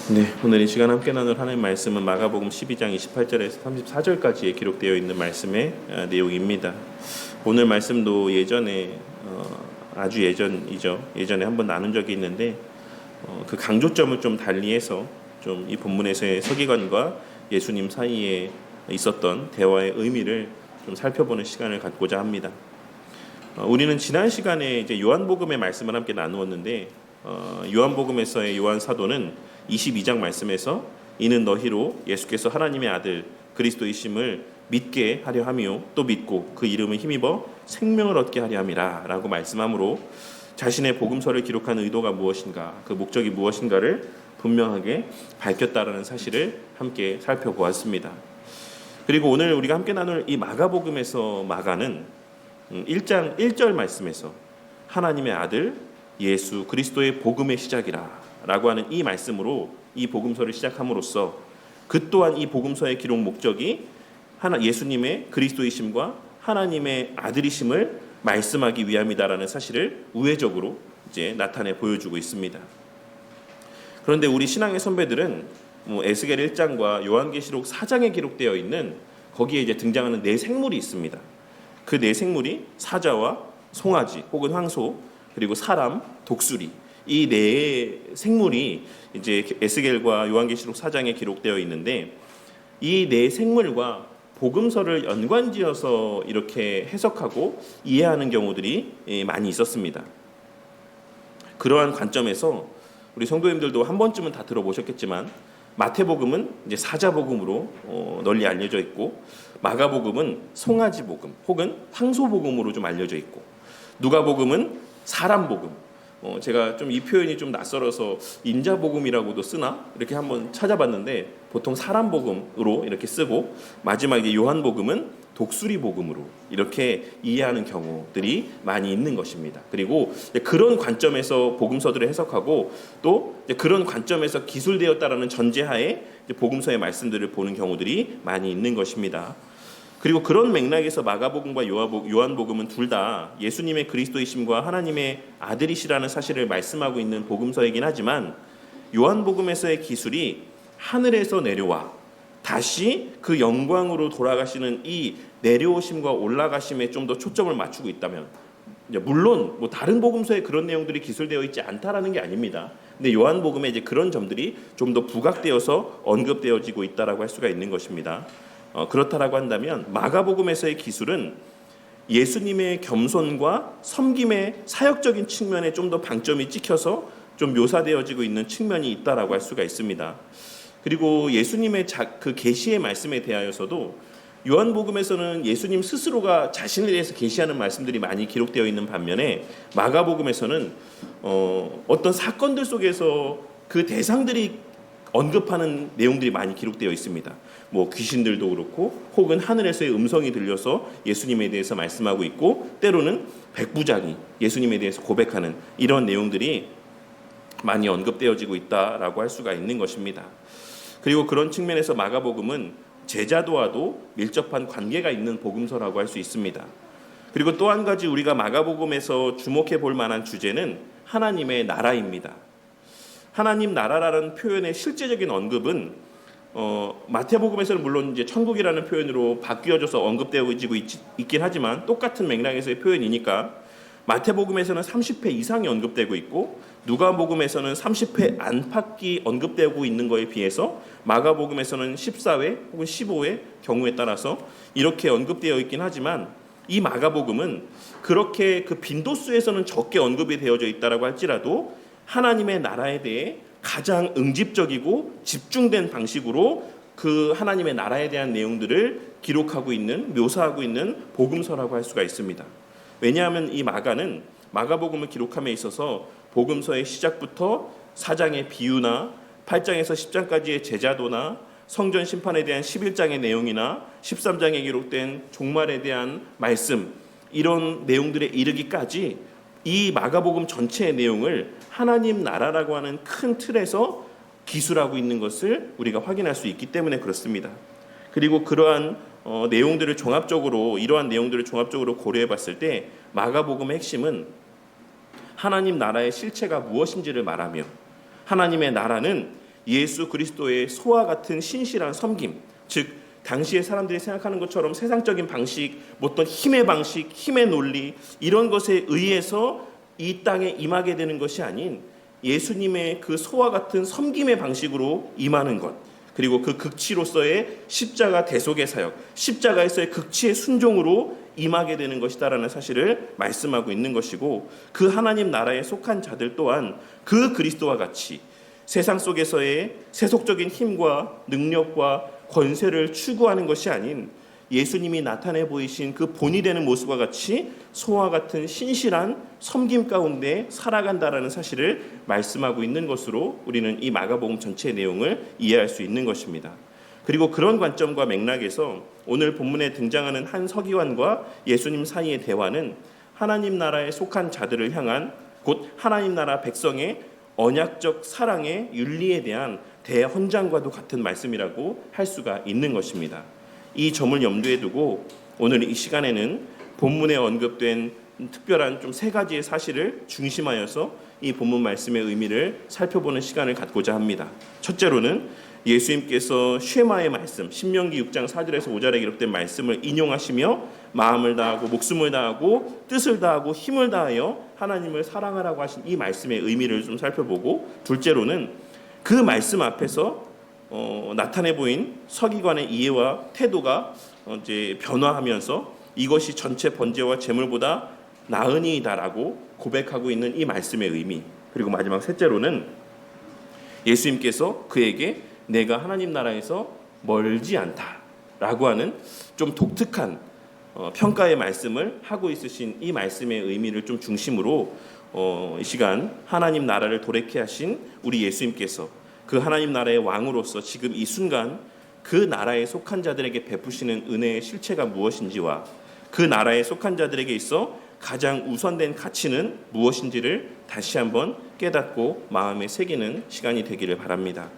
네, 오늘 이 시간 함께 나눌 하나님 말씀은 마가복음 12장 28절에서 34절까지에 기록되어 있는 말씀의 내용입니다. 오늘 말씀도 예전에 아주 예전이죠. 예전에 한번 나눈 적이 있는데 그 강조점을 좀 달리해서 좀 이 본문에서의 서기관과 예수님 사이에 있었던 대화의 의미를 좀 살펴보는 시간을 갖고자 합니다. 우리는 지난 시간에 이제 요한복음의 말씀을 함께 나누었는데 요한복음에서의 요한 사도는 22장 말씀에서 이는 너희로 예수께서 하나님의 아들 그리스도이심을 믿게 하려 함이요 또 믿고 그 이름을 힘입어 생명을 얻게 하려 함이라 라고 말씀하므로 자신의 복음서를 기록한 의도가 무엇인가, 그 목적이 무엇인가를 분명하게 밝혔다라는 사실을 함께 살펴보았습니다. 그리고 오늘 우리가 함께 나눌 이 마가복음에서 마가는 1장 1절 말씀에서 하나님의 아들 예수 그리스도의 복음의 시작이라 라고 하는 이 말씀으로 이 복음서를 시작함으로써 그 또한 이 복음서의 기록 목적이 예수님의 그리스도이심과 하나님의 아들이심을 말씀하기 위함이다라는 사실을 우회적으로 이제 나타내 보여주고 있습니다. 그런데 우리 신앙의 선배들은 에스겔 1장과 요한계시록 4장에 기록되어 있는 거기에 이제 등장하는 네 생물이 있습니다. 그 네 생물이 사자와 송아지 혹은 황소 그리고 사람, 독수리 이 네 생물이 이제 에스겔과 요한계시록 4장에 기록되어 있는데 이 네 생물과 복음서를 연관지어서 이렇게 해석하고 이해하는 경우들이 많이 있었습니다. 그러한 관점에서 우리 성도님들도 한 번쯤은 다 들어보셨겠지만 마태복음은 이제 사자복음으로 널리 알려져 있고 마가복음은 송아지복음 혹은 황소복음으로 좀 알려져 있고 누가복음은 사람복음 제가 좀 이 표현이 좀 낯설어서 인자복음이라고도 쓰나 이렇게 한번 찾아봤는데 보통 사람복음으로 이렇게 쓰고 마지막에 요한복음은 독수리복음으로 이렇게 이해하는 경우들이 많이 있는 것입니다. 그리고 그런 관점에서 복음서들을 해석하고 또 그런 관점에서 기술되었다라는 전제하에 복음서의 말씀들을 보는 경우들이 많이 있는 것입니다. 그리고 그런 맥락에서 마가복음과 요한복음은 둘 다 예수님의 그리스도이심과 하나님의 아들이시라는 사실을 말씀하고 있는 복음서이긴 하지만 요한복음에서의 기술이 하늘에서 내려와 다시 그 영광으로 돌아가시는 이 내려오심과 올라가심에 좀 더 초점을 맞추고 있다면 물론 다른 복음서에 그런 내용들이 기술되어 있지 않다라는 게 아닙니다. 근데 요한복음에 이제 그런 점들이 좀 더 부각되어서 언급되어지고 있다라고 할 수가 있는 것입니다. 그렇다라고 한다면 마가복음에서의 기술은 예수님의 겸손과 섬김의 사역적인 측면에 좀 더 방점이 찍혀서 좀 묘사되어지고 있는 측면이 있다라고 할 수가 있습니다. 그리고 예수님의 그 계시의 말씀에 대하여서도 요한복음에서는 예수님 스스로가 자신에 대해서 계시하는 말씀들이 많이 기록되어 있는 반면에 마가복음에서는 어떤 사건들 속에서 그 대상들이 언급하는 내용들이 많이 기록되어 있습니다. 귀신들도 그렇고 혹은 하늘에서의 음성이 들려서 예수님에 대해서 말씀하고 있고 때로는 백부장이 예수님에 대해서 고백하는 이런 내용들이 많이 언급되어지고 있다라고 할 수가 있는 것입니다. 그리고 그런 측면에서 마가복음은 제자도와도 밀접한 관계가 있는 복음서라고 할 수 있습니다. 그리고 또 한 가지 우리가 마가복음에서 주목해 볼 만한 주제는 하나님의 나라입니다. 하나님 나라라는 표현의 실제적인 언급은 마태복음에서는 물론 이제 천국이라는 표현으로 바뀌어져서 언급되어지고 있긴 하지만 똑같은 맥락에서의 표현이니까 마태복음에서는 30회 이상이 언급되고 있고 누가복음에서는 30회 안팎이 언급되고 있는 것에 비해서 마가복음에서는 14회 혹은 15회 경우에 따라서 이렇게 언급되어 있긴 하지만 이 마가복음은 그렇게 그 빈도수에서는 적게 언급이 되어져 있다라고 할지라도 하나님의 나라에 대해 가장 응집적이고 집중된 방식으로 그 하나님의 나라에 대한 내용들을 기록하고 있는, 묘사하고 있는 복음서라고 할 수가 있습니다. 왜냐하면 이 마가는 마가복음을 기록함에 있어서 복음서의 시작부터 4장의 비유나 8장에서 10장까지의 제자도나 성전 심판에 대한 11장의 내용이나 13장에 기록된 종말에 대한 말씀 이런 내용들에 이르기까지 이 마가복음 전체의 내용을 하나님 나라라고 하는 큰 틀에서 기술하고 있는 것을 우리가 확인할 수 있기 때문에 그렇습니다. 그리고 그러한 내용들을 종합적으로 이러한 내용들을 종합적으로 고려해 봤을 때 마가복음의 핵심은 하나님 나라의 실체가 무엇인지를 말하며 하나님의 나라는 예수 그리스도의 소와 같은 신실한 섬김, 즉 당시의 사람들이 생각하는 것처럼 세상적인 방식, 어떤 힘의 방식, 힘의 논리 이런 것에 의해서 이 땅에 임하게 되는 것이 아닌 예수님의 그 소와 같은 섬김의 방식으로 임하는 것, 그리고 그 극치로서의 십자가 대속의 사역, 십자가에서의 극치의 순종으로 임하게 되는 것이다라는 사실을 말씀하고 있는 것이고, 그 하나님 나라에 속한 자들 또한 그 그리스도와 같이 세상 속에서의 세속적인 힘과 능력과 권세를 추구하는 것이 아닌 예수님이 나타내 보이신 그 본이 되는 모습과 같이 소와 같은 신실한 섬김 가운데 살아간다라는 사실을 말씀하고 있는 것으로 우리는 이 마가복음 전체의 내용을 이해할 수 있는 것입니다. 그리고 그런 관점과 맥락에서 오늘 본문에 등장하는 한 서기관과 예수님 사이의 대화는 하나님 나라에 속한 자들을 향한, 곧 하나님 나라 백성의 언약적 사랑의 윤리에 대한 대헌장과도 같은 말씀이라고 할 수가 있는 것입니다. 이 점을 염두에 두고 오늘 이 시간에는 본문에 언급된 특별한 좀 세 가지의 사실을 중심하여서 이 본문 말씀의 의미를 살펴보는 시간을 갖고자 합니다. 첫째로는 예수님께서 쉐마의 말씀, 신명기 6장 4절에서 5절에 기록된 말씀을 인용하시며 마음을 다하고 목숨을 다하고 뜻을 다하고 힘을 다하여 하나님을 사랑하라고 하신 이 말씀의 의미를 좀 살펴보고, 둘째로는 그 말씀 앞에서 나타내 보인 서기관의 이해와 태도가 이제 변화하면서 이것이 전체 번제와 제물보다 나으니이다라고 고백하고 있는 이 말씀의 의미, 그리고 마지막 셋째로는 예수님께서 그에게 내가 하나님 나라에서 멀지 않다라고 하는 좀 독특한 평가의 말씀을 하고 있으신 이 말씀의 의미를 좀 중심으로 이 시간 하나님 나라를 도래케 하신 우리 예수님께서 그 하나님 나라의 왕으로서 지금 이 순간 그 나라에 속한 자들에게 베푸시는 은혜의 실체가 무엇인지와 그 나라에 속한 자들에게 있어 가장 우선된 가치는 무엇인지를 다시 한번 깨닫고 마음에 새기는 시간이 되기를 바랍니다.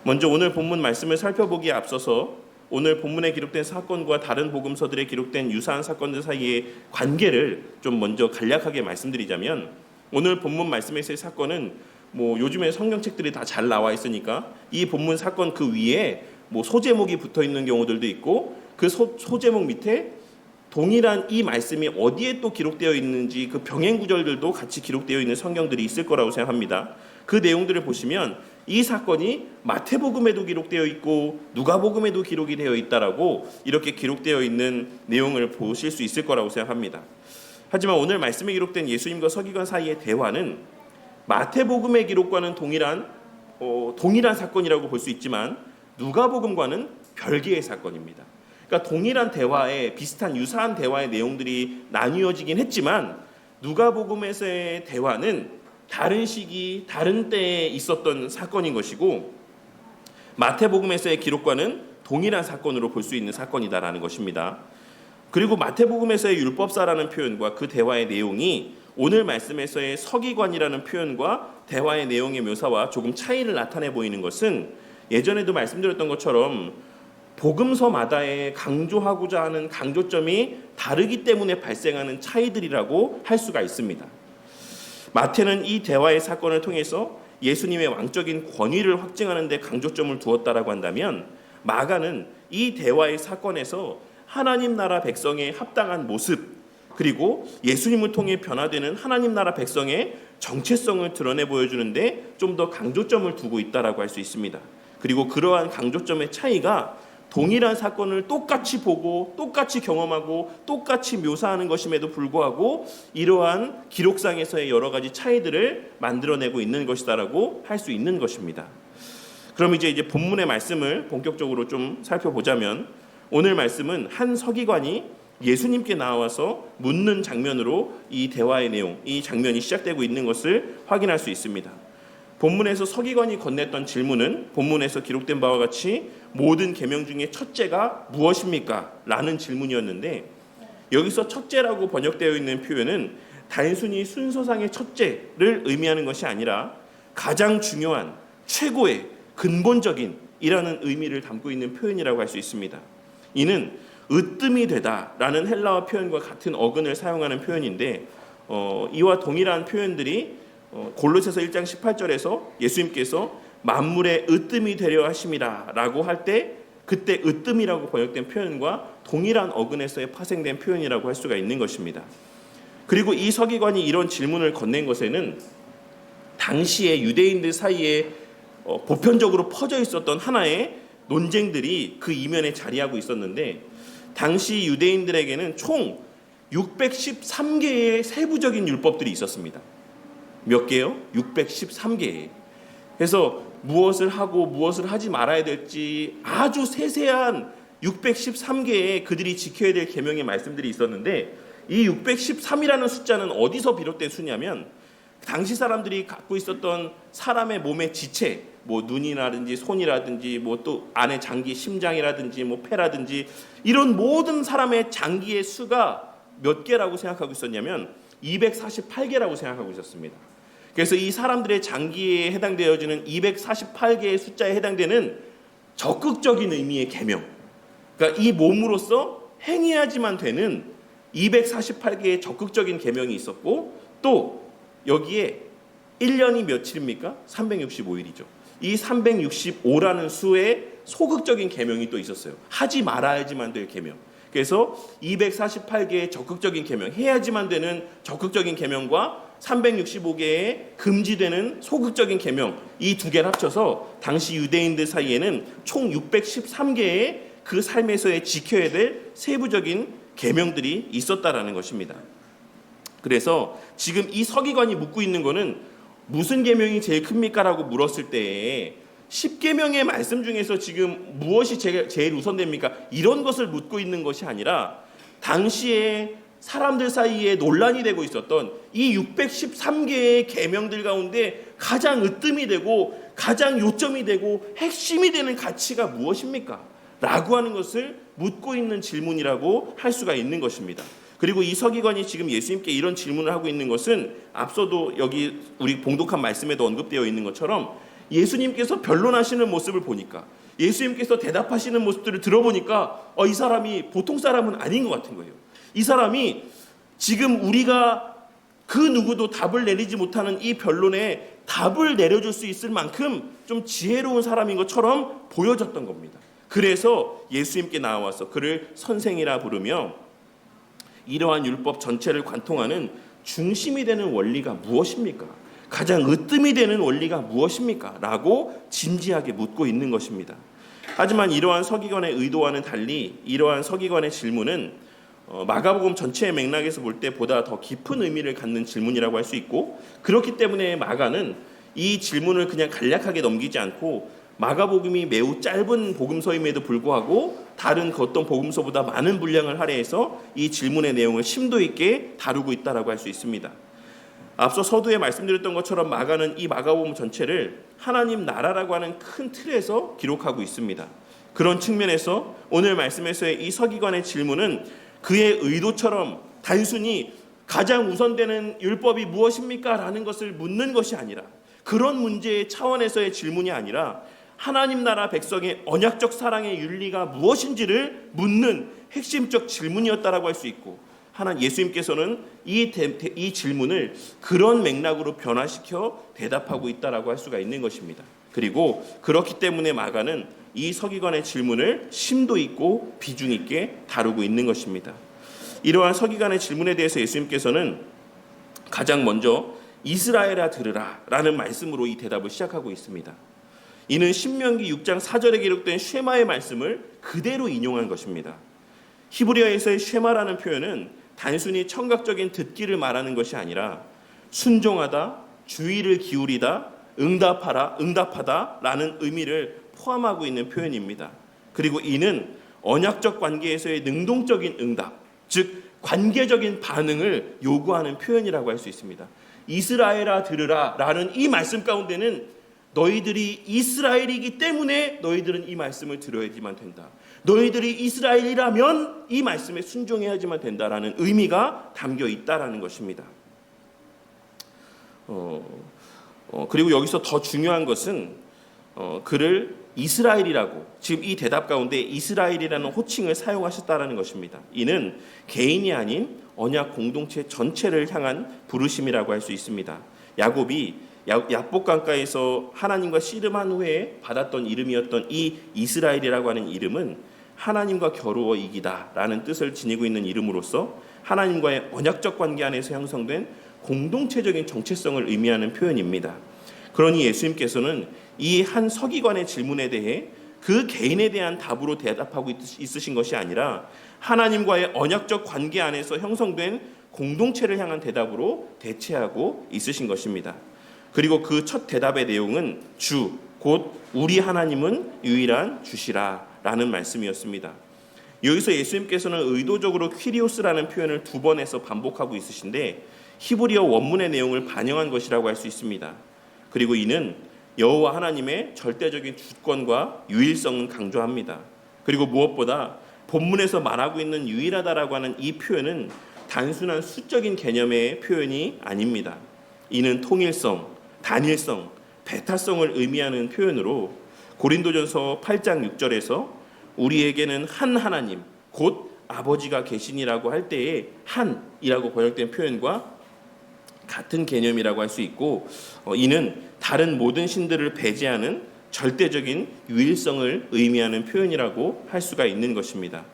먼저 오늘 본문 말씀을 살펴보기에 앞서서 오늘 본문에 기록된 사건과 다른 복음서들에 기록된 유사한 사건들 사이의 관계를 좀 먼저 간략하게 말씀드리자면, 오늘 본문 말씀에서의 사건은 요즘에 성경책들이 다 잘 나와 있으니까 이 본문 사건 그 위에 소제목이 붙어 있는 경우들도 있고, 그 소제목 밑에 동일한 이 말씀이 어디에 또 기록되어 있는지 그 병행 구절들도 같이 기록되어 있는 성경들이 있을 거라고 생각합니다. 그 내용들을 보시면 이 사건이 마태복음에도 기록되어 있고 누가복음에도 기록이 되어 있다라고 이렇게 기록되어 있는 내용을 보실 수 있을 거라고 생각합니다. 하지만 오늘 말씀에 기록된 예수님과 서기관 사이의 대화는 마태복음의 기록과는 동일한 사건이라고 볼 수 있지만 누가복음과는 별개의 사건입니다. 그러니까 동일한 대화에 비슷한 유사한 대화의 내용들이 나뉘어지긴 했지만 누가복음에서의 대화는 다른 시기, 다른 때에 있었던 사건인 것이고, 마태복음에서의 기록과는 동일한 사건으로 볼 수 있는 사건이다라는 것입니다. 그리고 마태복음에서의 율법사라는 표현과 그 대화의 내용이 오늘 말씀에서의 서기관이라는 표현과 대화의 내용의 묘사와 조금 차이를 나타내 보이는 것은 예전에도 말씀드렸던 것처럼 복음서마다의 강조하고자 하는 강조점이 다르기 때문에 발생하는 차이들이라고 할 수가 있습니다. 마태는 이 대화의 사건을 통해서 예수님의 왕적인 권위를 확증하는 데 강조점을 두었다라고 한다면, 마가는 이 대화의 사건에서 하나님 나라 백성의 합당한 모습, 그리고 예수님을 통해 변화되는 하나님 나라 백성의 정체성을 드러내 보여주는데 좀 더 강조점을 두고 있다라고 할 수 있습니다. 그리고 그러한 강조점의 차이가 동일한 사건을 똑같이 보고 똑같이 경험하고 똑같이 묘사하는 것임에도 불구하고 이러한 기록상에서의 여러 가지 차이들을 만들어내고 있는 것이다라고 할 수 있는 것입니다. 그럼 이제 본문의 말씀을 본격적으로 좀 살펴보자면, 오늘 말씀은 한 서기관이 예수님께 나와서 묻는 장면으로 이 대화의 내용, 이 장면이 시작되고 있는 것을 확인할 수 있습니다. 본문에서 서기관이 건넸던 질문은 본문에서 기록된 바와 같이 모든 계명 중에 첫째가 무엇입니까? 라는 질문이었는데, 여기서 첫째라고 번역되어 있는 표현은 단순히 순서상의 첫째를 의미하는 것이 아니라 가장 중요한, 최고의, 근본적인 이라는 의미를 담고 있는 표현이라고 할 수 있습니다. 이는 으뜸이 되다라는 헬라어 표현과 같은 어근을 사용하는 표현인데, 이와 동일한 표현들이 골로새서 1장 18절에서 예수님께서 만물의 으뜸이 되려 하심이라 라고 할 때 그때 으뜸이라고 번역된 표현과 동일한 어근에서의 파생된 표현이라고 할 수가 있는 것입니다. 그리고 이 서기관이 이런 질문을 건넨 것에는 당시에 유대인들 사이에 보편적으로 퍼져 있었던 하나의 논쟁들이 그 이면에 자리하고 있었는데, 당시 유대인들에게는 총 613개의 세부적인 율법들이 있었습니다. 몇 개요? 613개. 그래서 무엇을 하고 무엇을 하지 말아야 될지 아주 세세한 613개의 그들이 지켜야 될 계명의 말씀들이 있었는데, 이 613이라는 숫자는 어디서 비롯된 수냐면 당시 사람들이 갖고 있었던 사람의 몸의 지체, 뭐 눈이라든지 손이라든지 뭐 또 안에 장기, 심장이라든지 뭐 폐라든지 이런 모든 사람의 장기의 수가 몇 개라고 생각하고 있었냐면 248개라고 생각하고 있었습니다. 그래서 이 사람들의 장기에 해당되어지는 248개의 숫자에 해당되는 적극적인 의미의 계명, 그러니까 이 몸으로서 행해야지만 되는 248개의 적극적인 계명이 있었고, 또 여기에 1년이 며칠입니까? 365일이죠. 이 365라는 수의 소극적인 계명이 또 있었어요. 하지 말아야지만 될 계명. 그래서 248개의 적극적인 계명, 해야지만 되는 적극적인 계명과 365개의 금지되는 소극적인 계명, 이 두 개를 합쳐서 당시 유대인들 사이에는 총 613개의 그 삶에서의 지켜야 될 세부적인 계명들이 있었다라는 것입니다. 그래서 지금 이 서기관이 묻고 있는 거는 무슨 계명이 제일 큽니까? 라고 물었을 때에 10계명의 말씀 중에서 지금 무엇이 제일 우선됩니까? 이런 것을 묻고 있는 것이 아니라 당시에 사람들 사이에 논란이 되고 있었던 이 613개의 계명들 가운데 가장 으뜸이 되고 가장 요점이 되고 핵심이 되는 가치가 무엇입니까? 라고 하는 것을 묻고 있는 질문이라고 할 수가 있는 것입니다. 그리고 이 서기관이 지금 예수님께 이런 질문을 하고 있는 것은 앞서도 여기 우리 봉독한 말씀에도 언급되어 있는 것처럼 예수님께서 변론하시는 모습을 보니까, 예수님께서 대답하시는 모습들을 들어보니까 이 사람이 보통 사람은 아닌 것 같은 거예요. 이 사람이 지금 우리가 그 누구도 답을 내리지 못하는 이 변론에 답을 내려줄 수 있을 만큼 좀 지혜로운 사람인 것처럼 보여졌던 겁니다. 그래서 예수님께 나와서 그를 선생이라 부르며 이러한 율법 전체를 관통하는 중심이 되는 원리가 무엇입니까? 가장 으뜸이 되는 원리가 무엇입니까? 라고 진지하게 묻고 있는 것입니다. 하지만 이러한 서기관의 의도와는 달리 이러한 서기관의 질문은 마가복음 전체의 맥락에서 볼 때 보다 더 깊은 의미를 갖는 질문이라고 할 수 있고, 그렇기 때문에 마가는 이 질문을 그냥 간략하게 넘기지 않고 마가복음이 매우 짧은 복음서임에도 불구하고 다른 어떤 복음서보다 많은 분량을 할애해서 이 질문의 내용을 심도 있게 다루고 있다라고 할 수 있습니다. 앞서 서두에 말씀드렸던 것처럼 마가는 이 마가복음 전체를 하나님 나라라고 하는 큰 틀에서 기록하고 있습니다. 그런 측면에서 오늘 말씀에서의 이 서기관의 질문은 그의 의도처럼 단순히 가장 우선되는 율법이 무엇입니까? 라는 것을 묻는 것이 아니라, 그런 문제의 차원에서의 질문이 아니라 하나님 나라 백성의 언약적 사랑의 윤리가 무엇인지를 묻는 핵심적 질문이었다라고 할 수 있고, 예수님께서는 이 질문을 그런 맥락으로 변화시켜 대답하고 있다라고 할 수가 있는 것입니다. 그리고 그렇기 때문에 마가는 이 서기관의 질문을 심도 있고 비중 있게 다루고 있는 것입니다. 이러한 서기관의 질문에 대해서 예수님께서는 가장 먼저 이스라엘아 들으라 라는 말씀으로 이 대답을 시작하고 있습니다. 이는 신명기 6장 4절에 기록된 쉐마의 말씀을 그대로 인용한 것입니다. 히브리어에서의 쉐마라는 표현은 단순히 청각적인 듣기를 말하는 것이 아니라 순종하다, 주의를 기울이다, 응답하다 라는 의미를 포함하고 있는 표현입니다. 그리고 이는 언약적 관계에서의 능동적인 응답, 즉 관계적인 반응을 요구하는 표현이라고 할 수 있습니다. 이스라엘아 들으라 라는 이 말씀 가운데는 너희들이 이스라엘이기 때문에 너희들은 이 말씀을 들어야지만 된다. 너희들이 이스라엘이라면 이 말씀에 순종해야지만 된다라는 의미가 담겨 있다라는 것입니다. 그리고 여기서 더 중요한 것은 그를 이스라엘이라고, 지금 이 대답 가운데 이스라엘이라는 호칭을 사용하셨다라는 것입니다. 이는 개인이 아닌 언약 공동체 전체를 향한 부르심이라고 할 수 있습니다. 야곱이 야복 강가에서 하나님과 씨름한 후에 받았던 이름이었던 이 이스라엘이라고 하는 이름은 하나님과 겨루어 이기다라는 뜻을 지니고 있는 이름으로서 하나님과의 언약적 관계 안에서 형성된 공동체적인 정체성을 의미하는 표현입니다. 그러니 예수님께서는 이 한 서기관의 질문에 대해 그 개인에 대한 답으로 대답하고 있으신 것이 아니라 하나님과의 언약적 관계 안에서 형성된 공동체를 향한 대답으로 대체하고 있으신 것입니다. 그리고 그 첫 대답의 내용은 주, 곧 우리 하나님은 유일한 주시라 라는 말씀이었습니다. 여기서 예수님께서는 의도적으로 퀴리오스라는 표현을 2번 해서 반복하고 있으신데 히브리어 원문의 내용을 반영한 것이라고 할 수 있습니다. 그리고 이는 여호와 하나님의 절대적인 주권과 유일성을 강조합니다. 그리고 무엇보다 본문에서 말하고 있는 유일하다라고 하는 이 표현은 단순한 수적인 개념의 표현이 아닙니다. 이는 통일성, 단일성, 배타성을 의미하는 표현으로 고린도전서 8장 6절에서 우리에게는 한 하나님 곧 아버지가 계시니라고 할 때에 한이라고 번역된 표현과 같은 개념이라고 할 수 있고, 이는 다른 모든 신들을 배제하는 절대적인 유일성을 의미하는 표현이라고 할 수가 있는 것입니다.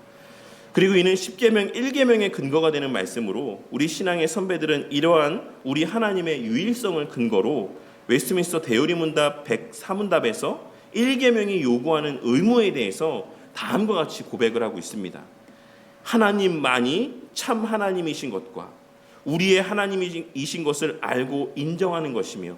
그리고 이는 10계명 1계명의 근거가 되는 말씀으로 우리 신앙의 선배들은 이러한 우리 하나님의 유일성을 근거로 웨스트민스터 대요리문답 104문답에서 1계명이 요구하는 의무에 대해서 다음과 같이 고백을 하고 있습니다. 하나님만이 참 하나님이신 것과 우리의 하나님이신 것을 알고 인정하는 것이며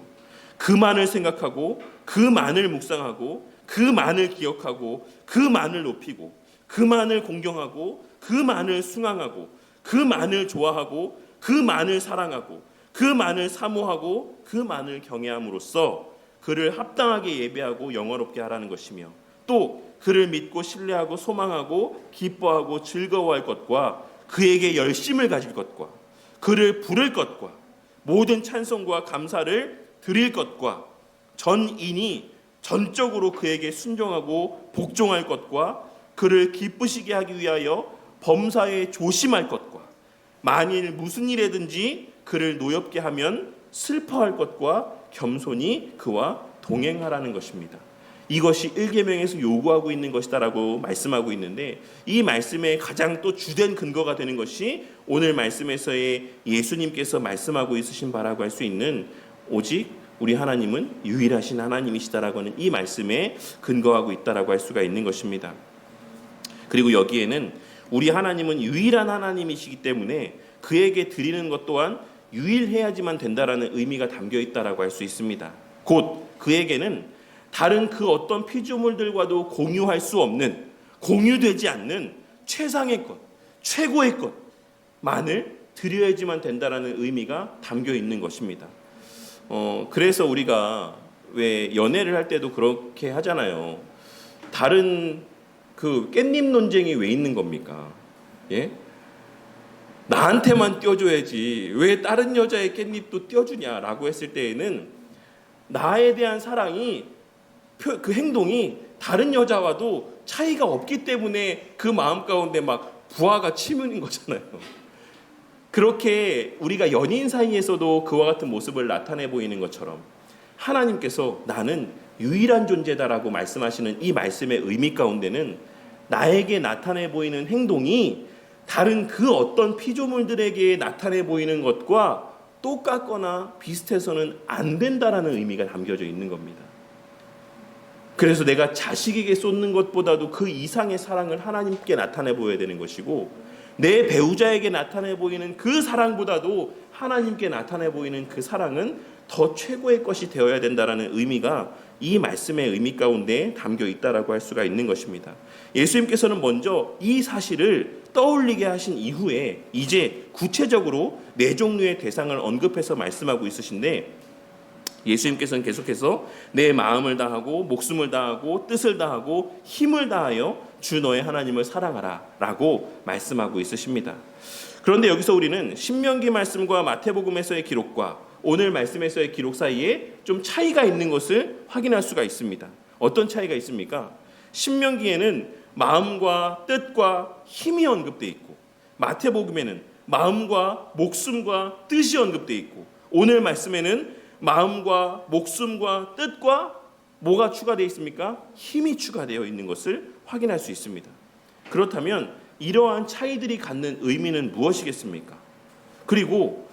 그만을 생각하고 그만을 묵상하고 그만을 기억하고 그만을 높이고 그만을 공경하고 그만을 숭앙하고 그만을 좋아하고 그만을 사랑하고 그만을 사모하고 그만을 경외함으로써 그를 합당하게 예배하고 영화롭게 하라는 것이며 또 그를 믿고 신뢰하고 소망하고 기뻐하고 즐거워할 것과 그에게 열심을 가질 것과 그를 부를 것과 모든 찬송과 감사를 드릴 것과 전인이 전적으로 그에게 순종하고 복종할 것과 그를 기쁘시게 하기 위하여 범사에 조심할 것과 만일 무슨 일에든지 그를 노엽게 하면 슬퍼할 것과 겸손히 그와 동행하라는 것입니다. 이것이 1계명에서 요구하고 있는 것이다라고 말씀하고 있는데 이 말씀의 가장 또 주된 근거가 되는 것이 오늘 말씀에서의 예수님께서 말씀하고 있으신 바라고 할 수 있는 오직 우리 하나님은 유일하신 하나님이시다라고 하는 이 말씀에 근거하고 있다라고 할 수가 있는 것입니다. 그리고 여기에는 우리 하나님은 유일한 하나님이시기 때문에 그에게 드리는 것 또한 유일해야지만 된다라는 의미가 담겨 있다라고 할 수 있습니다. 곧 그에게는 다른 그 어떤 피조물들과도 공유할 수 없는, 공유되지 않는 최상의 것, 최고의 것만을 드려야지만 된다라는 의미가 담겨 있는 것입니다. 그래서 우리가 왜 연애를 할 때도 그렇게 하잖아요. 다른 그 깻잎 논쟁이 왜 있는 겁니까? 예? 나한테만 띄워줘야지 왜 다른 여자의 깻잎도 띄워주냐라고 했을 때에는 나에 대한 사랑이 그 행동이 다른 여자와도 차이가 없기 때문에 그 마음 가운데 막 부하가 치미는 거잖아요. 그렇게 우리가 연인 사이에서도 그와 같은 모습을 나타내 보이는 것처럼 하나님께서 나는 유일한 존재다라고 말씀하시는 이 말씀의 의미 가운데는 나에게 나타내 보이는 행동이 다른 그 어떤 피조물들에게 나타내 보이는 것과 똑같거나 비슷해서는 안 된다라는 의미가 담겨져 있는 겁니다. 그래서 내가 자식에게 쏟는 것보다도 그 이상의 사랑을 하나님께 나타내 보여야 되는 것이고 내 배우자에게 나타내 보이는 그 사랑보다도 하나님께 나타내 보이는 그 사랑은 더 최고의 것이 되어야 된다라는 의미가 이 말씀의 의미 가운데 담겨 있다라고 할 수가 있는 것입니다. 예수님께서는 먼저 이 사실을 떠올리게 하신 이후에 이제 구체적으로 네 종류의 대상을 언급해서 말씀하고 있으신데 예수님께서는 계속해서 내 마음을 다하고 목숨을 다하고 뜻을 다하고 힘을 다하여 주 너의 하나님을 사랑하라 라고 말씀하고 있으십니다. 그런데 여기서 우리는 신명기 말씀과 마태복음에서의 기록과 오늘 말씀에서의 기록 사이에 좀 차이가 있는 것을 확인할 수가 있습니다. 어떤 차이가 있습니까? 신명기에는 마음과 뜻과 힘이 언급되어 있고 마태복음에는 마음과 목숨과 뜻이 언급되어 있고 오늘 말씀에는 마음과 목숨과 뜻과 뭐가 추가되어 있습니까? 힘이 추가되어 있는 것을 확인할 수 있습니다. 그렇다면 이러한 차이들이 갖는 의미는 무엇이겠습니까? 그리고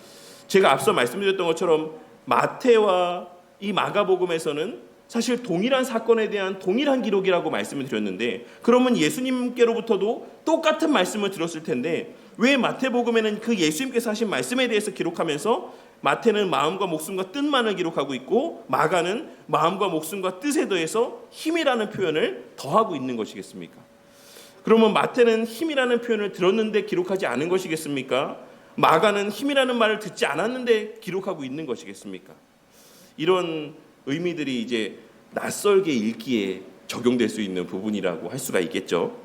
제가 앞서 말씀드렸던 것처럼 마태와 이 마가복음에서는 사실 동일한 사건에 대한 동일한 기록이라고 말씀을 드렸는데, 그러면 예수님께로부터도 똑같은 말씀을 들었을 텐데 왜 마태복음에는 그 예수님께서 하신 말씀에 대해서 기록하면서 마태는 마음과 목숨과 뜻만을 기록하고 있고 마가는 마음과 목숨과 뜻에 더해서 힘이라는 표현을 더하고 있는 것이겠습니까? 그러면 마태는 힘이라는 표현을 들었는데 기록하지 않은 것이겠습니까? 마가는 힘이라는 말을 듣지 않았는데 기록하고 있는 것이겠습니까? 이런 의미들이 이제 낯설게 읽기에 적용될 수 있는 부분이라고 할 수가 있겠죠.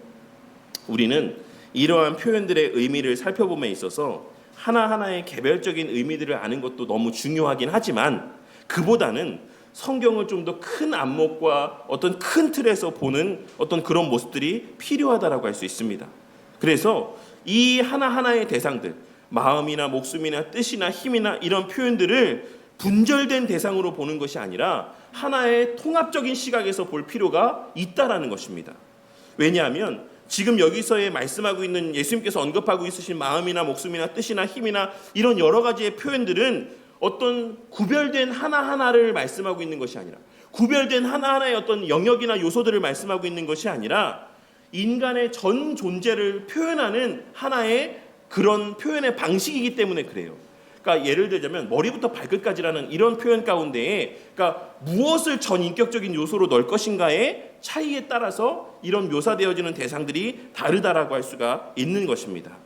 우리는 이러한 표현들의 의미를 살펴봄에 있어서 하나하나의 개별적인 의미들을 아는 것도 너무 중요하긴 하지만 그보다는 성경을 좀 더 큰 안목과 어떤 큰 틀에서 보는 어떤 그런 모습들이 필요하다라고 할 수 있습니다. 그래서 이 하나하나의 대상들, 마음이나 목숨이나 뜻이나 힘이나 이런 표현들을 분절된 대상으로 보는 것이 아니라 하나의 통합적인 시각에서 볼 필요가 있다라는 것입니다. 왜냐하면 지금 여기서의 말씀하고 있는 예수님께서 언급하고 있으신 마음이나 목숨이나 뜻이나 힘이나 이런 여러 가지의 표현들은 어떤 구별된 하나하나를 말씀하고 있는 것이 아니라, 구별된 하나하나의 어떤 영역이나 요소들을 말씀하고 있는 것이 아니라 인간의 전 존재를 표현하는 하나의 그런 표현의 방식이기 때문에 그래요. 그러니까 예를 들자면 머리부터 발끝까지라는 이런 표현 가운데에 그러니까 무엇을 전 인격적인 요소로 넣을 것인가의 차이에 따라서 이런 묘사되어지는 대상들이 다르다라고 할 수가 있는 것입니다.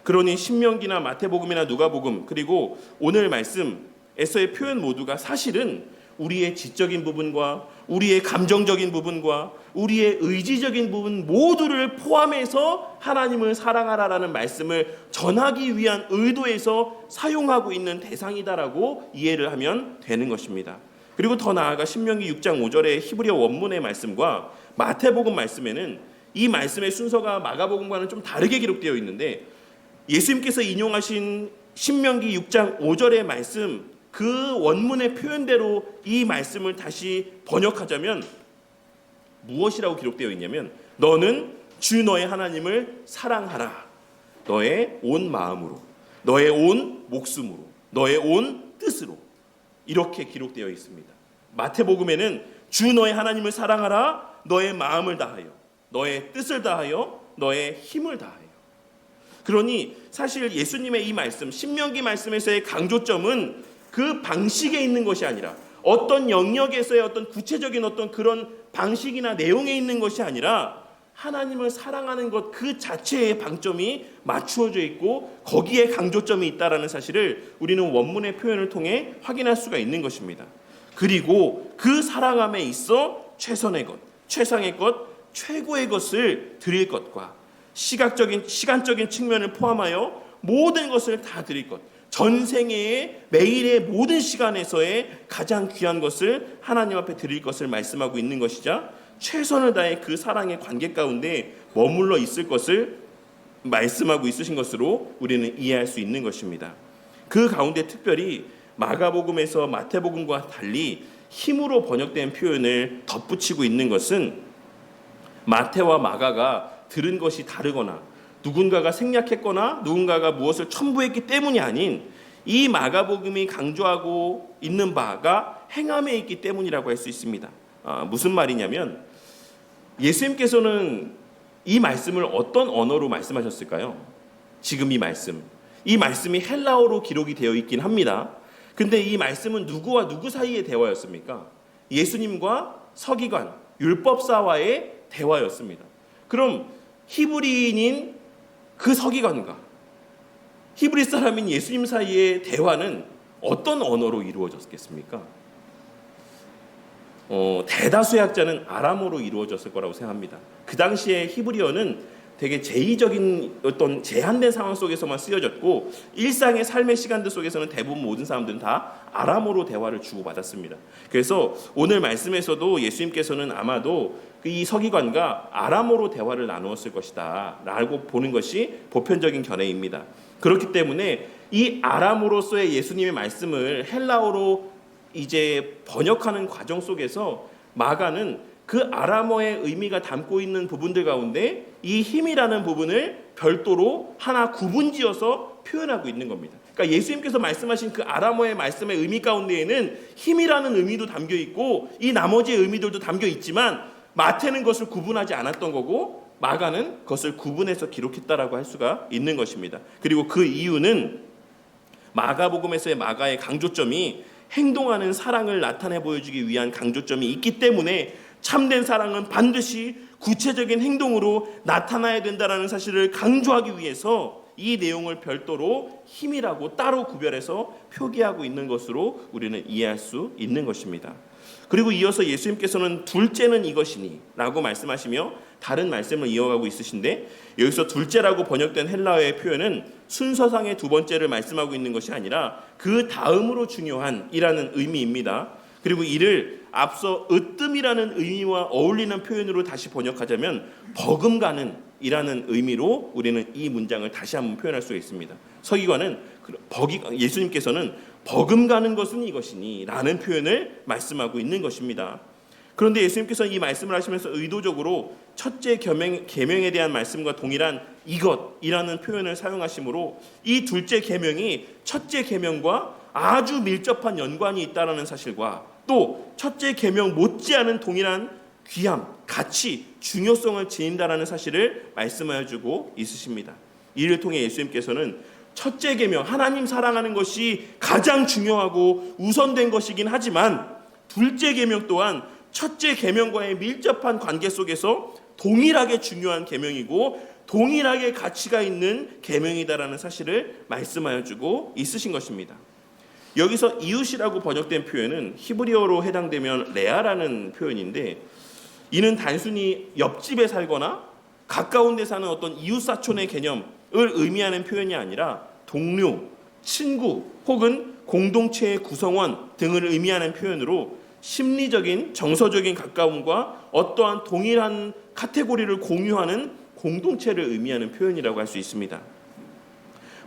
그러니 신명기나 마태복음이나 누가복음 그리고 오늘 말씀에서의 표현 모두가 사실은 우리의 지적인 부분과 우리의 감정적인 부분과 우리의 의지적인 부분 모두를 포함해서 하나님을 사랑하라라는 말씀을 전하기 위한 의도에서 사용하고 있는 대상이다라고 이해를 하면 되는 것입니다. 그리고 더 나아가 신명기 6장 5절의 히브리어 원문의 말씀과 마태복음 말씀에는 이 말씀의 순서가 마가복음과는 좀 다르게 기록되어 있는데 예수님께서 인용하신 신명기 6장 5절의 말씀 그 원문의 표현대로 이 말씀을 다시 번역하자면 무엇이라고 기록되어 있냐면 너는 주 너의 하나님을 사랑하라. 너의 온 마음으로, 너의 온 목숨으로, 너의 온 뜻으로 이렇게 기록되어 있습니다. 마태복음에는 주 너의 하나님을 사랑하라. 너의 마음을 다하여, 너의 뜻을 다하여, 너의 힘을 다하여. 그러니 사실 예수님의 이 말씀, 신명기 말씀에서의 강조점은 그 방식에 있는 것이 아니라 어떤 영역에서의 어떤 구체적인 어떤 그런 방식이나 내용에 있는 것이 아니라 하나님을 사랑하는 것 그 자체의 방점이 맞추어져 있고 거기에 강조점이 있다라는 사실을 우리는 원문의 표현을 통해 확인할 수가 있는 것입니다. 그리고 그 사랑함에 있어 최선의 것, 최상의 것, 최고의 것을 드릴 것과 시간적인 측면을 포함하여 모든 것을 다 드릴 것, 전생애의 매일의 모든 시간에서의 가장 귀한 것을 하나님 앞에 드릴 것을 말씀하고 있는 것이자 최선을 다해 그 사랑의 관계 가운데 머물러 있을 것을 말씀하고 있으신 것으로 우리는 이해할 수 있는 것입니다. 그 가운데 특별히 마가복음에서 마태복음과 달리 힘으로 번역된 표현을 덧붙이고 있는 것은 마태와 마가가 들은 것이 다르거나 누군가가 생략했거나 누군가가 무엇을 첨부했기 때문이 아닌 이 마가복음이 강조하고 있는 바가 행함에 있기 때문이라고 할 수 있습니다. 무슨 말이냐면 예수님께서는 이 말씀을 어떤 언어로 말씀하셨을까요? 지금 이 말씀이 헬라어로 기록이 되어 있긴 합니다. 근데 이 말씀은 누구와 누구 사이의 대화였습니까? 예수님과 서기관, 율법사와의 대화였습니다. 그럼 히브리인인 그 서기관과 히브리 사람인 예수님 사이의 대화는 어떤 언어로 이루어졌겠습니까? 대다수의 학자는 아람어로 이루어졌을 거라고 생각합니다. 그 당시에 히브리어는 되게 제의적인 어떤 제한된 상황 속에서만 쓰여졌고 일상의 삶의 시간들 속에서는 대부분 모든 사람들은 다 아람어로 대화를 주고받았습니다. 그래서 오늘 말씀에서도 예수님께서는 아마도 이 서기관과 아람어로 대화를 나누었을 것이다 라고 보는 것이 보편적인 견해입니다. 그렇기 때문에 이 아람어로서의 예수님의 말씀을 헬라어로 이제 번역하는 과정 속에서 마가는 그 아람어의 의미가 담고 있는 부분들 가운데 이 힘이라는 부분을 별도로 하나 구분지어서 표현하고 있는 겁니다. 그러니까 예수님께서 말씀하신 그 아람어의 말씀의 의미 가운데에는 힘이라는 의미도 담겨 있고 이 나머지 의미들도 담겨 있지만 마태는 그것을 구분하지 않았던 거고 마가는 그것을 구분해서 기록했다라고 할 수가 있는 것입니다. 그리고 그 이유는 마가복음에서의 마가의 강조점이 행동하는 사랑을 나타내 보여주기 위한 강조점이 있기 때문에 참된 사랑은 반드시 구체적인 행동으로 나타나야 된다는 사실을 강조하기 위해서 이 내용을 별도로 힘이라고 따로 구별해서 표기하고 있는 것으로 우리는 이해할 수 있는 것입니다. 그리고 이어서 예수님께서는 둘째는 이것이니 라고 말씀하시며 다른 말씀을 이어가고 있으신데 여기서 둘째라고 번역된 헬라어의 표현은 순서상의 두 번째를 말씀하고 있는 것이 아니라 그 다음으로 중요한 이라는 의미입니다. 그리고 이를 앞서 으뜸이라는 의미와 어울리는 표현으로 다시 번역하자면 버금가는 이라는 의미로 우리는 이 문장을 다시 한번 표현할 수가 있습니다. 서기관은 예수님께서는 버금가는 것은 이것이니 라는 표현을 말씀하고 있는 것입니다. 그런데 예수님께서는 이 말씀을 하시면서 의도적으로 첫째 계명에 대한 말씀과 동일한 이것이라는 표현을 사용하시므로 이 둘째 계명이 첫째 계명과 아주 밀접한 연관이 있다는 사실과 또 첫째 계명 못지않은 동일한 귀함, 가치, 중요성을 지닌다라는 사실을 말씀하여 주고 있으십니다. 이를 통해 예수님께서는 첫째 계명, 하나님 사랑하는 것이 가장 중요하고 우선된 것이긴 하지만 둘째 계명 또한 첫째 계명과의 밀접한 관계 속에서 동일하게 중요한 계명이고 동일하게 가치가 있는 계명이다라는 사실을 말씀하여 주고 있으신 것입니다. 여기서 이웃이라고 번역된 표현은 히브리어로 해당되면 레아라는 표현인데 이는 단순히 옆집에 살거나 가까운 데 사는 어떤 이웃사촌의 개념을 의미하는 표현이 아니라 동료, 친구 혹은 공동체의 구성원 등을 의미하는 표현으로 심리적인 정서적인 가까움과 어떠한 동일한 카테고리를 공유하는 공동체를 의미하는 표현이라고 할 수 있습니다.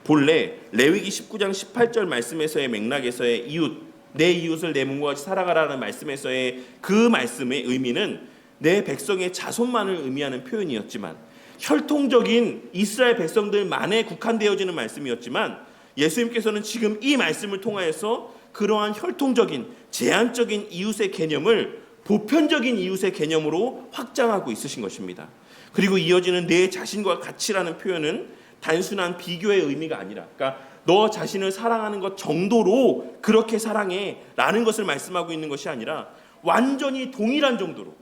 본래 레위기 19장 18절 말씀에서의 맥락에서의 이웃, 내 이웃을 내 몸과 같이 살아가라는 말씀에서의 그 말씀의 의미는 내 백성의 자손만을 의미하는 표현이었지만 혈통적인 이스라엘 백성들만에 국한되어지는 말씀이었지만 예수님께서는 지금 이 말씀을 통하여서 그러한 혈통적인 제한적인 이웃의 개념을 보편적인 이웃의 개념으로 확장하고 있으신 것입니다. 그리고 이어지는 내 자신과 같이라는 표현은 단순한 비교의 의미가 아니라 그러니까 너 자신을 사랑하는 것 정도로 그렇게 사랑해 라는 것을 말씀하고 있는 것이 아니라 완전히 동일한 정도로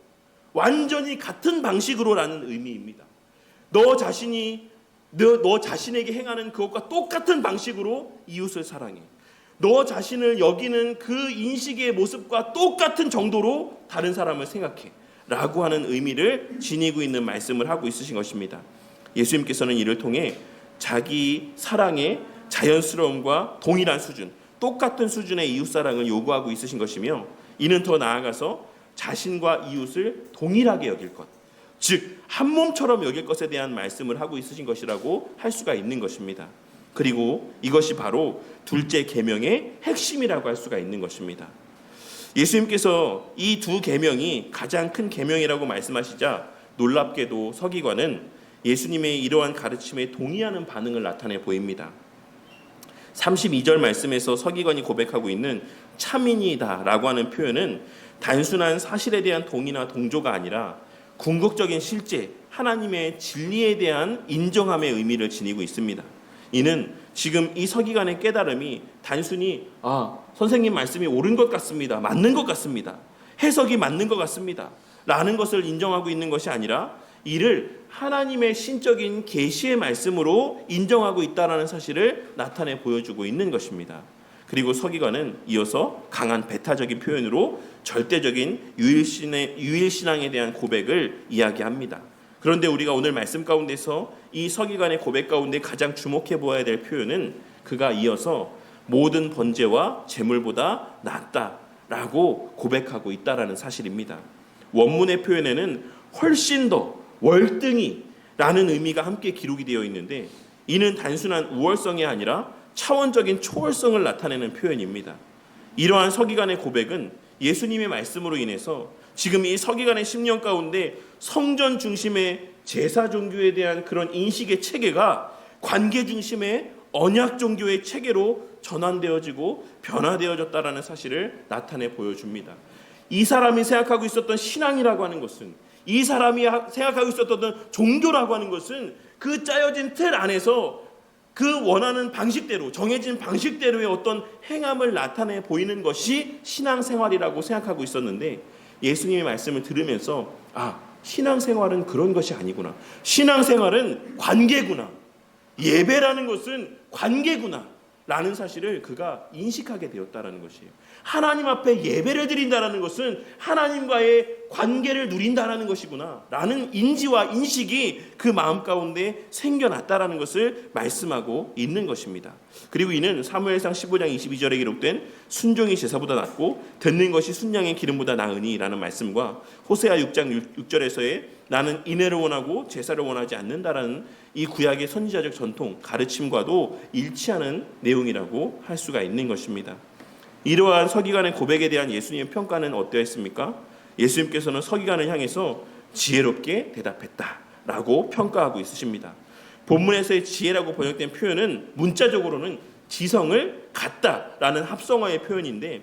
완전히 같은 방식으로라는 의미입니다. 너 자신에게 행하는 그것과 똑같은 방식으로 이웃을 사랑해. 너 자신을 여기는 그 인식의 모습과 똑같은 정도로 다른 사람을 생각해 라고 하는 의미를 지니고 있는 말씀을 하고 있으신 것입니다. 예수님께서는 이를 통해 자기 사랑의 자연스러움과 동일한 수준, 똑같은 수준의 이웃사랑을 요구하고 있으신 것이며 이는 더 나아가서 자신과 이웃을 동일하게 여길 것, 즉 한 몸처럼 여길 것에 대한 말씀을 하고 있으신 것이라고 할 수가 있는 것입니다. 그리고 이것이 바로 둘째 계명의 핵심이라고 할 수가 있는 것입니다. 예수님께서 이 두 계명이 가장 큰 계명이라고 말씀하시자 놀랍게도 서기관은 예수님의 이러한 가르침에 동의하는 반응을 나타내 보입니다. 32절 말씀에서 서기관이 고백하고 있는 참인이다 라고 하는 표현은 단순한 사실에 대한 동의나 동조가 아니라 궁극적인 실제 하나님의 진리에 대한 인정함의 의미를 지니고 있습니다. 이는 지금 이 서기관의 깨달음이 단순히 선생님 말씀이 옳은 것 같습니다, 맞는 것 같습니다, 해석이 맞는 것 같습니다 라는 것을 인정하고 있는 것이 아니라 이를 하나님의 신적인 계시의 말씀으로 인정하고 있다는 사실을 나타내 보여주고 있는 것입니다. 그리고 서기관은 이어서 강한 배타적인 표현으로 절대적인 유일신앙에 대한 고백을 이야기합니다. 그런데 우리가 오늘 말씀 가운데서 이 서기관의 고백 가운데 가장 주목해 보아야 될 표현은 그가 이어서 모든 번제와 제물보다 낫다라고 고백하고 있다라는 사실입니다. 원문의 표현에는 훨씬 더 월등히라는 의미가 함께 기록이 되어 있는데 이는 단순한 우월성이 아니라 차원적인 초월성을 나타내는 표현입니다. 이러한 서기관의 고백은 예수님의 말씀으로 인해서 지금 이 서기관의 심령 가운데 성전 중심의 제사 종교에 대한 그런 인식의 체계가 관계 중심의 언약 종교의 체계로 전환되어지고 변화되어졌다라는 사실을 나타내 보여줍니다. 이 사람이 생각하고 있었던 신앙이라고 하는 것은, 이 사람이 생각하고 있었던 종교라고 하는 것은 그 짜여진 틀 안에서 그 원하는 방식대로, 정해진 방식대로의 어떤 행함을 나타내 보이는 것이 신앙생활이라고 생각하고 있었는데, 예수님의 말씀을 들으면서 신앙생활은 그런 것이 아니구나, 신앙생활은 관계구나, 예배라는 것은 관계구나 라는 사실을 그가 인식하게 되었다라는 것이에요. 하나님 앞에 예배를 드린다라는 것은 하나님과의 관계를 누린다라는 것이구나 라는 인지와 인식이 그 마음 가운데 생겨났다라는 것을 말씀하고 있는 것입니다. 그리고 이는 사무엘상 15장 22절에 기록된 순종이 제사보다 낫고 듣는 것이 순양의 기름보다 나으니 라는 말씀과 호세아 6장 6절에서의 나는 인애를 원하고 제사를 원하지 않는다라는 이 구약의 선지자적 전통 가르침과도 일치하는 내용이라고 할 수가 있는 것입니다. 이러한 서기관의 고백에 대한 예수님의 평가는 어떠했습니까? 예수님께서는 서기관을 향해서 지혜롭게 대답했다라고 평가하고 있으십니다. 본문에서의 지혜라고 번역된 표현은 문자적으로는 지성을 갖다라는 합성어의 표현인데,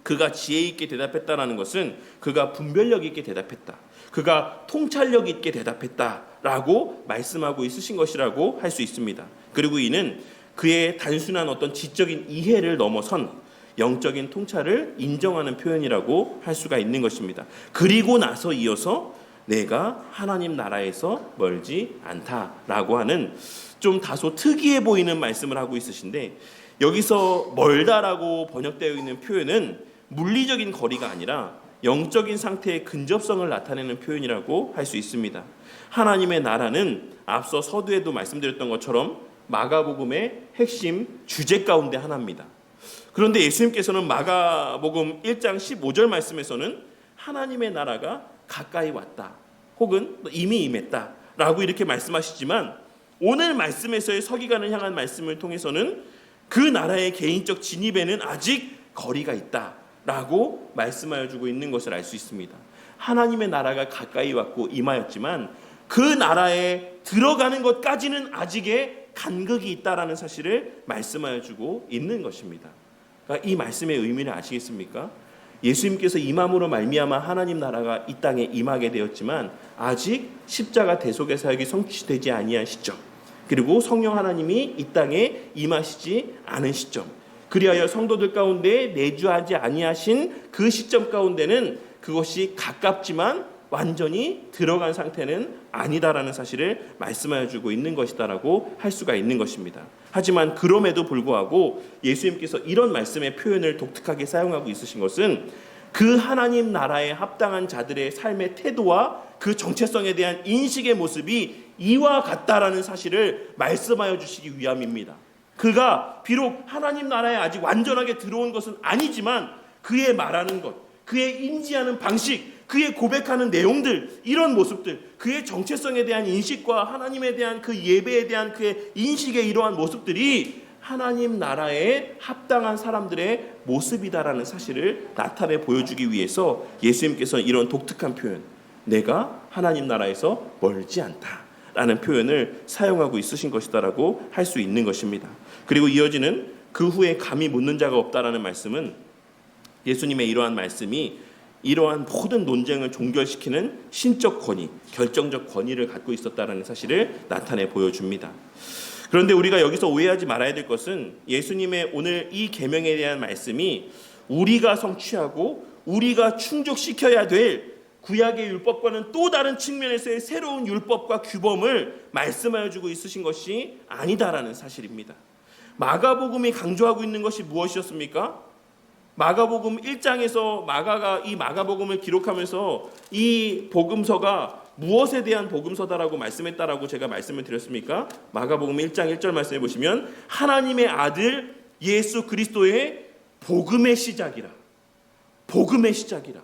그가 지혜 있게 대답했다라는 것은 그가 분별력 있게 대답했다, 그가 통찰력 있게 대답했다라고 말씀하고 있으신 것이라고 할 수 있습니다. 그리고 이는 그의 단순한 어떤 지적인 이해를 넘어선 영적인 통찰을 인정하는 표현이라고 할 수가 있는 것입니다. 그리고 나서 이어서 내가 하나님 나라에서 멀지 않다라고 하는 좀 다소 특이해 보이는 말씀을 하고 있으신데, 여기서 멀다라고 번역되어 있는 표현은 물리적인 거리가 아니라 영적인 상태의 근접성을 나타내는 표현이라고 할 수 있습니다. 하나님의 나라는 앞서 서두에도 말씀드렸던 것처럼 마가복음의 핵심 주제 가운데 하나입니다. 그런데 예수님께서는 마가복음 1장 15절 말씀에서는 하나님의 나라가 가까이 왔다, 혹은 이미 임했다 라고 이렇게 말씀하시지만, 오늘 말씀에서의 서기관을 향한 말씀을 통해서는 그 나라의 개인적 진입에는 아직 거리가 있다 라고 말씀하여 주고 있는 것을 알 수 있습니다. 하나님의 나라가 가까이 왔고 임하였지만 그 나라에 들어가는 것까지는 아직의 간극이 있다라는 사실을 말씀하여 주고 있는 것입니다. 그러니까 이 말씀의 의미를 아시겠습니까? 예수님께서 임함으로 말미암아 하나님 나라가 이 땅에 임하게 되었지만 아직 십자가 대속의 사역이 성취되지 아니한 시점, 그리고 성령 하나님이 이 땅에 임하시지 않은 시점, 그리하여 성도들 가운데 내주하지 아니하신 그 시점 가운데는 그것이 가깝지만 완전히 들어간 상태는 아니다라는 사실을 말씀하여 주고 있는 것이다라고 할 수가 있는 것입니다. 하지만 그럼에도 불구하고 예수님께서 이런 말씀의 표현을 독특하게 사용하고 있으신 것은 그 하나님 나라에 합당한 자들의 삶의 태도와 그 정체성에 대한 인식의 모습이 이와 같다라는 사실을 말씀하여 주시기 위함입니다. 그가 비록 하나님 나라에 아직 완전하게 들어온 것은 아니지만 그의 말하는 것, 그의 인지하는 방식, 그의 고백하는 내용들, 이런 모습들, 그의 정체성에 대한 인식과 하나님에 대한 그 예배에 대한 그의 인식의 이러한 모습들이 하나님 나라에 합당한 사람들의 모습이다라는 사실을 나타내 보여주기 위해서 예수님께서 이런 독특한 표현, 내가 하나님 나라에서 멀지 않다라는 표현을 사용하고 있으신 것이다라고 할 수 있는 것입니다. 그리고 이어지는 그 후에 감히 묻는 자가 없다라는 말씀은 예수님의 이러한 말씀이 이러한 모든 논쟁을 종결시키는 신적 권위, 결정적 권위를 갖고 있었다는 사실을 나타내 보여줍니다. 그런데 우리가 여기서 오해하지 말아야 될 것은 예수님의 오늘 이 계명에 대한 말씀이 우리가 성취하고 우리가 충족시켜야 될 구약의 율법과는 또 다른 측면에서의 새로운 율법과 규범을 말씀하여 주고 있으신 것이 아니다라는 사실입니다. 마가복음이 강조하고 있는 것이 무엇이었습니까? 마가복음 1장에서 마가가 이 마가복음을 기록하면서 이 복음서가 무엇에 대한 복음서다라고 말씀했다라고 제가 말씀을 드렸습니까? 마가복음 1장 1절 말씀해 보시면 하나님의 아들 예수 그리스도의 복음의 시작이라. 복음의 시작이라.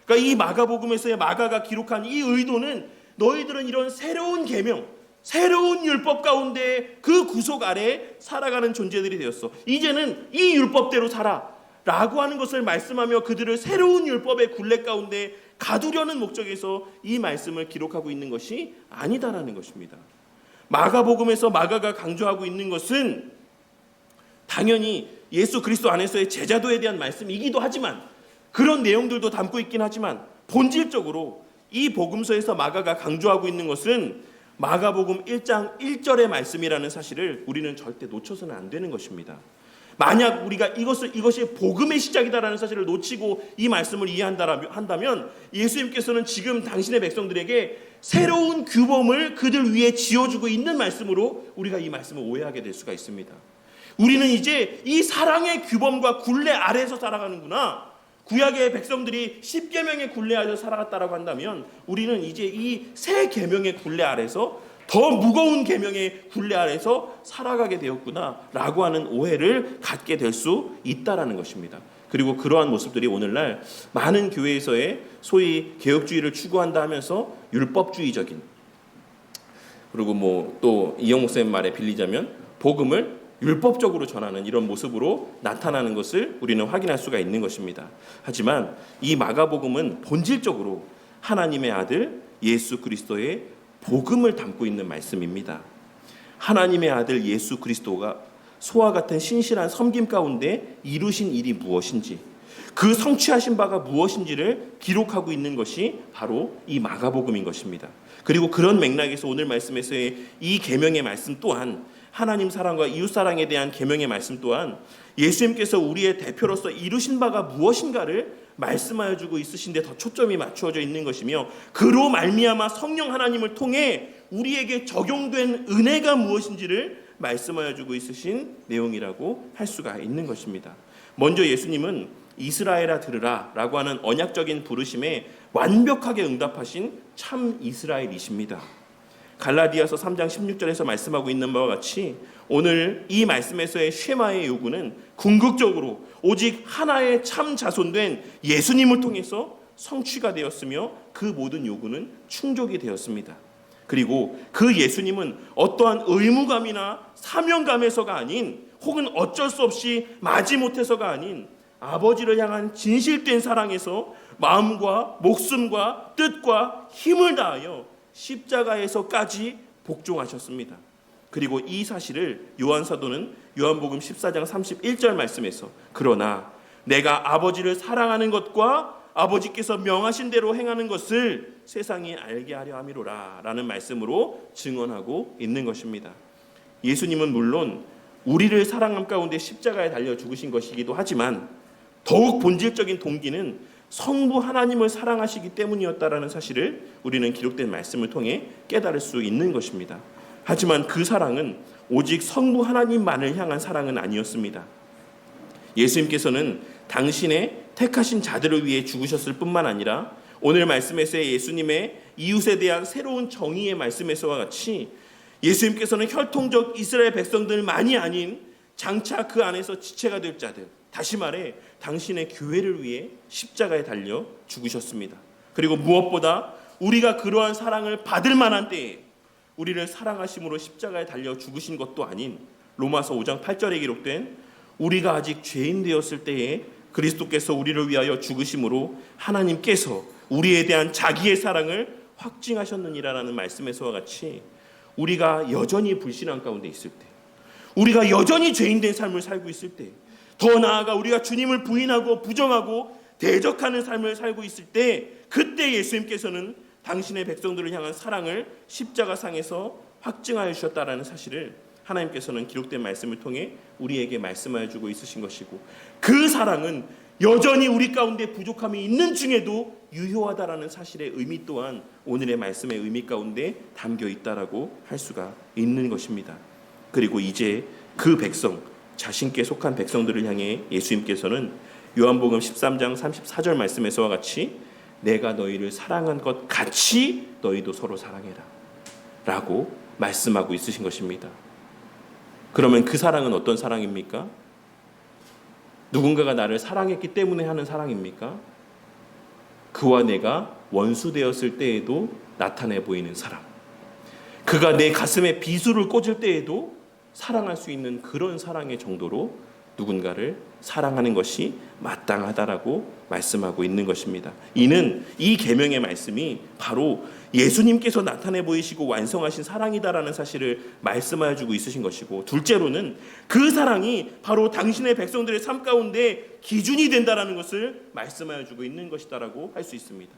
그러니까 이 마가복음에서의 마가가 기록한 이 의도는 너희들은 이런 새로운 계명, 새로운 율법 가운데 그 구속 아래 살아가는 존재들이 되었어. 이제는 이 율법대로 살아. 라고 하는 것을 말씀하며 그들을 새로운 율법의 굴레 가운데 가두려는 목적에서 이 말씀을 기록하고 있는 것이 아니다라는 것입니다. 마가복음에서 마가가 강조하고 있는 것은 당연히 예수 그리스도 안에서의 제자도에 대한 말씀이기도 하지만, 그런 내용들도 담고 있긴 하지만, 본질적으로 이 복음서에서 마가가 강조하고 있는 것은 마가복음 1장 1절의 말씀이라는 사실을 우리는 절대 놓쳐서는 안 되는 것입니다. 만약 우리가 이것이 복음의 시작이다라는 사실을 놓치고 이 말씀을 이해한다면 예수님께서는 지금 당신의 백성들에게 새로운 규범을 그들 위에 지어주고 있는 말씀으로 우리가 이 말씀을 오해하게 될 수가 있습니다. 우리는 이제 이 사랑의 규범과 굴레 아래에서 살아가는구나, 구약의 백성들이 10계명의 굴레 아래에서 살아갔다라고 한다면 우리는 이제 이 새 계명의 굴레 아래에서 더 무거운 계명의 굴레 아래에서 살아가게 되었구나 라고 하는 오해를 갖게 될 수 있다라는 것입니다. 그리고 그러한 모습들이 오늘날 많은 교회에서의 소위 개혁주의를 추구한다 하면서 율법주의적인, 그리고 또 이영 목사님 말에 빌리자면 복음을 율법적으로 전하는 이런 모습으로 나타나는 것을 우리는 확인할 수가 있는 것입니다. 하지만 이 마가복음은 본질적으로 하나님의 아들 예수 그리스도의 복음을 담고 있는 말씀입니다. 하나님의 아들 예수 그리스도가 소와 같은 신실한 섬김 가운데 이루신 일이 무엇인지, 그 성취하신 바가 무엇인지를 기록하고 있는 것이 바로 이 마가복음인 것입니다. 그리고 그런 맥락에서 오늘 말씀에서의 이 계명의 말씀 또한, 하나님 사랑과 이웃 사랑에 대한 계명의 말씀 또한 예수님께서 우리의 대표로서 이루신 바가 무엇인가를 말씀하여 주고 있으신데 더 초점이 맞추어져 있는 것이며, 그로 말미암아 성령 하나님을 통해 우리에게 적용된 은혜가 무엇인지를 말씀하여 주고 있으신 내용이라고 할 수가 있는 것입니다. 먼저 예수님은 이스라엘아 들으라 라고 하는 언약적인 부르심에 완벽하게 응답하신 참 이스라엘이십니다. 갈라디아서 3장 16절에서 말씀하고 있는 바와 같이 오늘 이 말씀에서의 쉐마의 요구는 궁극적으로 오직 하나의 참 자손된 예수님을 통해서 성취가 되었으며 그 모든 요구는 충족이 되었습니다. 그리고 그 예수님은 어떠한 의무감이나 사명감에서가 아닌, 혹은 어쩔 수 없이 마지못해서가 아닌, 아버지를 향한 진실된 사랑에서 마음과 목숨과 뜻과 힘을 다하여 십자가에서까지 복종하셨습니다. 그리고 이 사실을 요한 사도는 요한복음 14장 31절 말씀에서 그러나 내가 아버지를 사랑하는 것과 아버지께서 명하신 대로 행하는 것을 세상이 알게 하려 함이로라 라는 말씀으로 증언하고 있는 것입니다. 예수님은 물론 우리를 사랑함 가운데 십자가에 달려 죽으신 것이기도 하지만 더욱 본질적인 동기는 성부 하나님을 사랑하시기 때문이었다라는 사실을 우리는 기록된 말씀을 통해 깨달을 수 있는 것입니다. 하지만 그 사랑은 오직 성부 하나님만을 향한 사랑은 아니었습니다. 예수님께서는 당신의 택하신 자들을 위해 죽으셨을 뿐만 아니라 오늘 말씀에서의 예수님의 이웃에 대한 새로운 정의의 말씀에서와 같이 예수님께서는 혈통적 이스라엘 백성들만이 아닌 장차 그 안에서 지체가 될 자들, 다시 말해 당신의 교회를 위해 십자가에 달려 죽으셨습니다. 그리고 무엇보다 우리가 그러한 사랑을 받을 만한 때에 우리를 사랑하심으로 십자가에 달려 죽으신 것도 아닌 로마서 5장 8절에 기록된 우리가 아직 죄인 되었을 때에 그리스도께서 우리를 위하여 죽으심으로 하나님께서 우리에 대한 자기의 사랑을 확증하셨느니라라는 말씀에서와 같이 우리가 여전히 불신앙 가운데 있을 때, 우리가 여전히 죄인된 삶을 살고 있을 때, 더 나아가 우리가 주님을 부인하고 부정하고 대적하는 삶을 살고 있을 때, 그때 예수님께서는 당신의 백성들을 향한 사랑을 십자가상에서 확증하여 주셨다라는 사실을 하나님께서는 기록된 말씀을 통해 우리에게 말씀하여 주고 있으신 것이고, 그 사랑은 여전히 우리 가운데 부족함이 있는 중에도 유효하다라는 사실의 의미 또한 오늘의 말씀의 의미 가운데 담겨 있다라고 할 수가 있는 것입니다. 그리고 이제 그 백성, 자신께 속한 백성들을 향해 예수님께서는 요한복음 13장 34절 말씀에서와 같이 내가 너희를 사랑한 것 같이 너희도 서로 사랑해라 라고 말씀하고 있으신 것입니다. 그러면 그 사랑은 어떤 사랑입니까? 누군가가 나를 사랑했기 때문에 하는 사랑입니까? 그와 내가 원수 되었을 때에도 나타내 보이는 사랑, 그가 내 가슴에 비수를 꽂을 때에도 사랑할 수 있는 그런 사랑의 정도로 누군가를 사랑하는 것이 마땅하다라고 말씀하고 있는 것입니다. 이는 이 계명의 말씀이 바로 예수님께서 나타내 보이시고 완성하신 사랑이다라는 사실을 말씀하여 주고 있으신 것이고, 둘째로는 그 사랑이 바로 당신의 백성들의 삶 가운데 기준이 된다라는 것을 말씀하여 주고 있는 것이다라고 할 수 있습니다.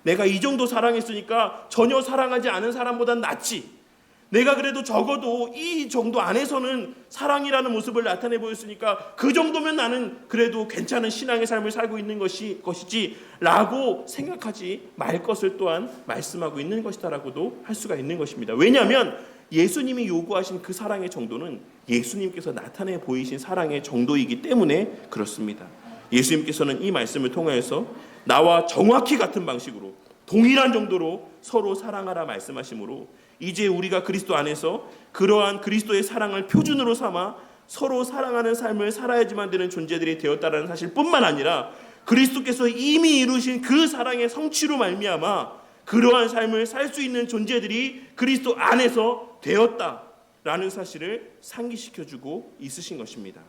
내가 이 정도 사랑했으니까 전혀 사랑하지 않은 사람보단 낫지, 내가 그래도 적어도 이 정도 안에서는 사랑이라는 모습을 나타내 보였으니까 그 정도면 나는 그래도 괜찮은 신앙의 삶을 살고 있는 것이지 라고 생각하지 말 것을 또한 말씀하고 있는 것이다라고도 할 수가 있는 것입니다. 왜냐하면 예수님이 요구하신 그 사랑의 정도는 예수님께서 나타내 보이신 사랑의 정도이기 때문에 그렇습니다. 예수님께서는 이 말씀을 통하여서 나와 정확히 같은 방식으로 동일한 정도로 서로 사랑하라 말씀하시므로, 이제 우리가 그리스도 안에서 그러한 그리스도의 사랑을 표준으로 삼아 서로 사랑하는 삶을 살아야지만 되는 존재들이 되었다라는 사실뿐만 아니라, 그리스도께서 이미 이루신 그 사랑의 성취로 말미암아 그러한 삶을 살 수 있는 존재들이 그리스도 안에서 되었다라는 사실을 상기시켜주고 있으신 것입니다.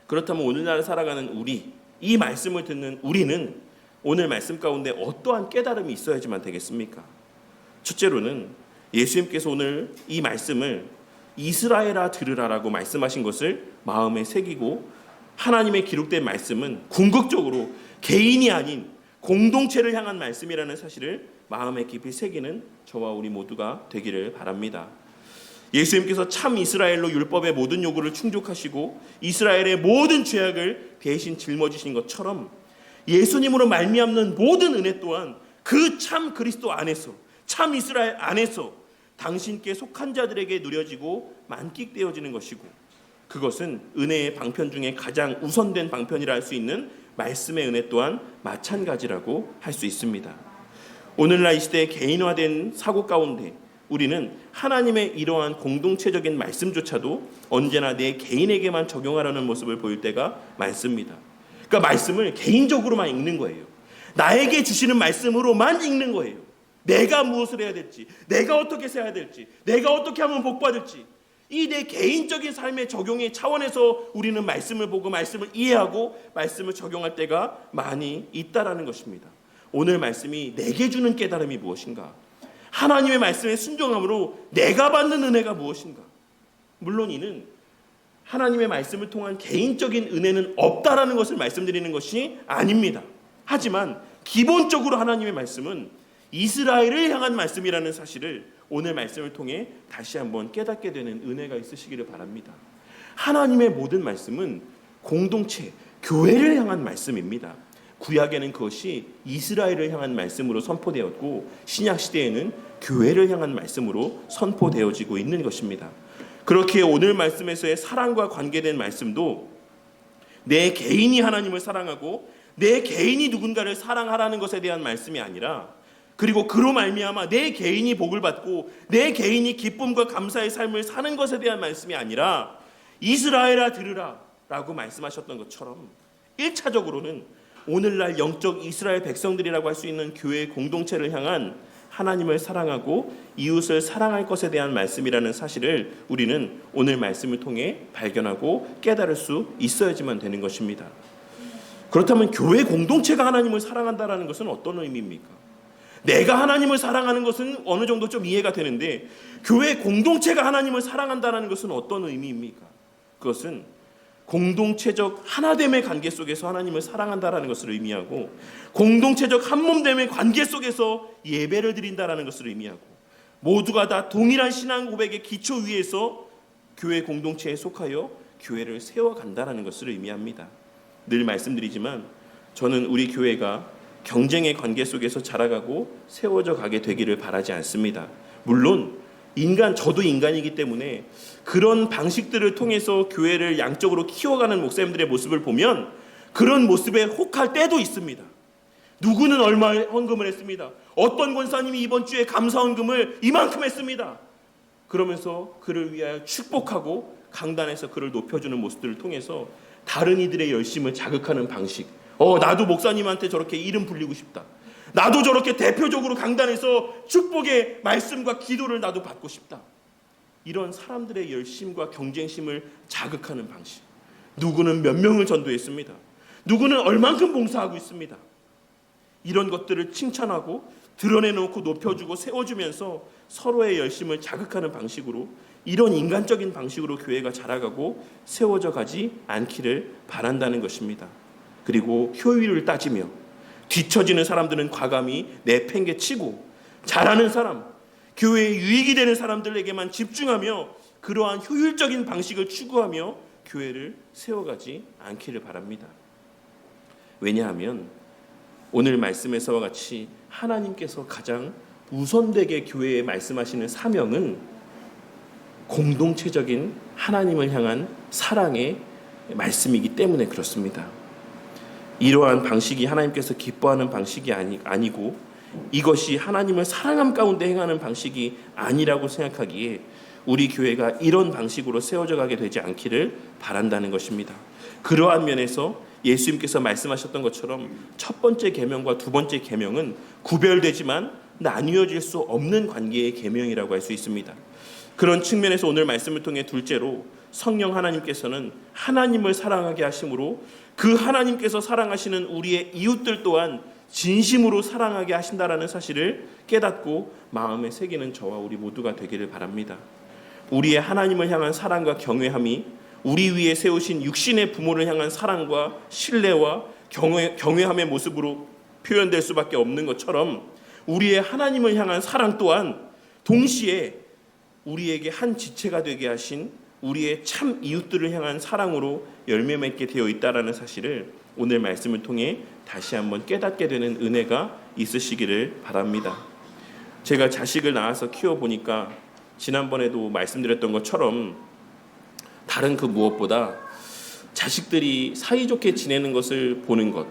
그렇다면 오늘날 살아가는 우리, 이 말씀을 듣는 우리는 오늘 말씀 가운데 어떠한 깨달음이 있어야지만 되겠습니까? 첫째로는 예수님께서 오늘 이 말씀을 이스라엘아 들으라라고 말씀하신 것을 마음에 새기고, 하나님의 기록된 말씀은 궁극적으로 개인이 아닌 공동체를 향한 말씀이라는 사실을 마음에 깊이 새기는 저와 우리 모두가 되기를 바랍니다. 예수님께서 참 이스라엘로 율법의 모든 요구를 충족하시고 이스라엘의 모든 죄악을 대신 짊어지신 것처럼, 예수님으로 말미암는 모든 은혜 또한 그 참 그리스도 안에서, 참 이스라엘 안에서 당신께 속한 자들에게 누려지고 만끽되어지는 것이고, 그것은 은혜의 방편 중에 가장 우선된 방편이라 할 수 있는 말씀의 은혜 또한 마찬가지라고 할 수 있습니다. 오늘날 이 시대의 개인화된 사고 가운데 우리는 하나님의 이러한 공동체적인 말씀조차도 언제나 내 개인에게만 적용하려는 모습을 보일 때가 많습니다. 그러니까 말씀을 개인적으로만 읽는 거예요. 나에게 주시는 말씀으로만 읽는 거예요. 내가 무엇을 해야 될지, 내가 어떻게 살아야 될지, 내가 어떻게 하면 복받을지, 이 내 개인적인 삶의 적용의 차원에서 우리는 말씀을 보고 말씀을 이해하고 말씀을 적용할 때가 많이 있다라는 것입니다. 오늘 말씀이 내게 주는 깨달음이 무엇인가? 하나님의 말씀에 순종함으로 내가 받는 은혜가 무엇인가? 물론 이는 하나님의 말씀을 통한 개인적인 은혜는 없다라는 것을 말씀드리는 것이 아닙니다. 하지만 기본적으로 하나님의 말씀은 이스라엘을 향한 말씀이라는 사실을 오늘 말씀을 통해 다시 한번 깨닫게 되는 은혜가 있으시기를 바랍니다. 하나님의 모든 말씀은 공동체, 교회를 향한 말씀입니다. 구약에는 그것이 이스라엘을 향한 말씀으로 선포되었고, 신약 시대에는 교회를 향한 말씀으로 선포되어지고 있는 것입니다. 그렇게 오늘 말씀에서의 사랑과 관계된 말씀도 내 개인이 하나님을 사랑하고 내 개인이 누군가를 사랑하라는 것에 대한 말씀이 아니라, 그리고 그로 말미암아 내 개인이 복을 받고 내 개인이 기쁨과 감사의 삶을 사는 것에 대한 말씀이 아니라, 이스라엘아 들으라 라고 말씀하셨던 것처럼 1차적으로는 오늘날 영적 이스라엘 백성들이라고 할 수 있는 교회 공동체를 향한 하나님을 사랑하고 이웃을 사랑할 것에 대한 말씀이라는 사실을 우리는 오늘 말씀을 통해 발견하고 깨달을 수 있어야지만 되는 것입니다. 그렇다면 교회 공동체가 하나님을 사랑한다는 것은 어떤 의미입니까? 내가 하나님을 사랑하는 것은 어느 정도 좀 이해가 되는데, 교회 공동체가 하나님을 사랑한다는 것은 어떤 의미입니까? 그것은 공동체적 하나됨의 관계 속에서 하나님을 사랑한다는 것을 의미하고, 공동체적 한몸됨의 관계 속에서 예배를 드린다는 것을 의미하고, 모두가 다 동일한 신앙 고백의 기초 위에서 교회 공동체에 속하여 교회를 세워간다는 것을 의미합니다. 늘 말씀드리지만 저는 우리 교회가 경쟁의 관계 속에서 자라가고 세워져 가게 되기를 바라지 않습니다. 물론 저도 인간이기 때문에 그런 방식들을 통해서 교회를 양적으로 키워가는 목사님들의 모습을 보면 그런 모습에 혹할 때도 있습니다. 누구는 얼마 헌금을 했습니다. 어떤 권사님이 이번 주에 감사 헌금을 이만큼 했습니다. 그러면서 그를 위하여 축복하고 강단에서 그를 높여주는 모습들을 통해서 다른 이들의 열심을 자극하는 방식, 나도 목사님한테 저렇게 이름 불리고 싶다. 나도 저렇게 대표적으로 강단에서 축복의 말씀과 기도를 나도 받고 싶다. 이런 사람들의 열심과 경쟁심을 자극하는 방식, 누구는 몇 명을 전도했습니다. 누구는 얼만큼 봉사하고 있습니다. 이런 것들을 칭찬하고 드러내놓고 높여주고 세워주면서 서로의 열심을 자극하는 방식으로, 이런 인간적인 방식으로 교회가 자라가고 세워져 가지 않기를 바란다는 것입니다. 그리고 효율을 따지며 뒤처지는 사람들은 과감히 내팽개치고, 잘하는 사람, 교회에 유익이 되는 사람들에게만 집중하며 그러한 효율적인 방식을 추구하며 교회를 세워가지 않기를 바랍니다. 왜냐하면 오늘 말씀에서와 같이 하나님께서 가장 우선되게 교회에 말씀하시는 사명은 공동체적인 하나님을 향한 사랑의 말씀이기 때문에 그렇습니다. 이러한 방식이 하나님께서 기뻐하는 방식이 아니고 이것이 하나님을 사랑함 가운데 행하는 방식이 아니라고 생각하기에 우리 교회가 이런 방식으로 세워져 가게 되지 않기를 바란다는 것입니다. 그러한 면에서 예수님께서 말씀하셨던 것처럼 첫 번째 계명과 두 번째 계명은 구별되지만 나뉘어질 수 없는 관계의 계명이라고 할 수 있습니다. 그런 측면에서 오늘 말씀을 통해 둘째로 성령 하나님께서는 하나님을 사랑하게 하심으로 그 하나님께서 사랑하시는 우리의 이웃들 또한 진심으로 사랑하게 하신다라는 사실을 깨닫고 마음에 새기는 저와 우리 모두가 되기를 바랍니다. 우리의 하나님을 향한 사랑과 경외함이 우리 위에 세우신 육신의 부모를 향한 사랑과 신뢰와 경외함의 모습으로 표현될 수밖에 없는 것처럼 우리의 하나님을 향한 사랑 또한 동시에 우리에게 한 지체가 되게 하신 우리의 참 이웃들을 향한 사랑으로 열매 맺게 되어 있다는 사실을 오늘 말씀을 통해 다시 한번 깨닫게 되는 은혜가 있으시기를 바랍니다. 제가 자식을 낳아서 키워보니까 지난번에도 말씀드렸던 것처럼 다른 그 무엇보다 자식들이 사이좋게 지내는 것을 보는 것,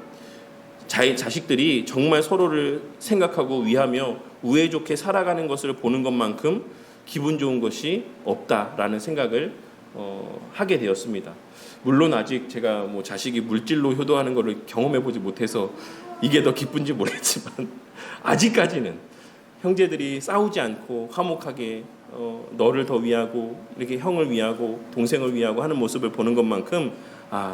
자식들이 정말 서로를 생각하고 위하며 우애 좋게 살아가는 것을 보는 것만큼 기분 좋은 것이 없다라는 생각을 하게 되었습니다. 물론 아직 제가 자식이 물질로 효도하는 것을 경험해보지 못해서 이게 더 기쁜지 모르겠지만 아직까지는 형제들이 싸우지 않고 화목하게 너를 더 위하고 이렇게 형을 위하고 동생을 위하고 하는 모습을 보는 것만큼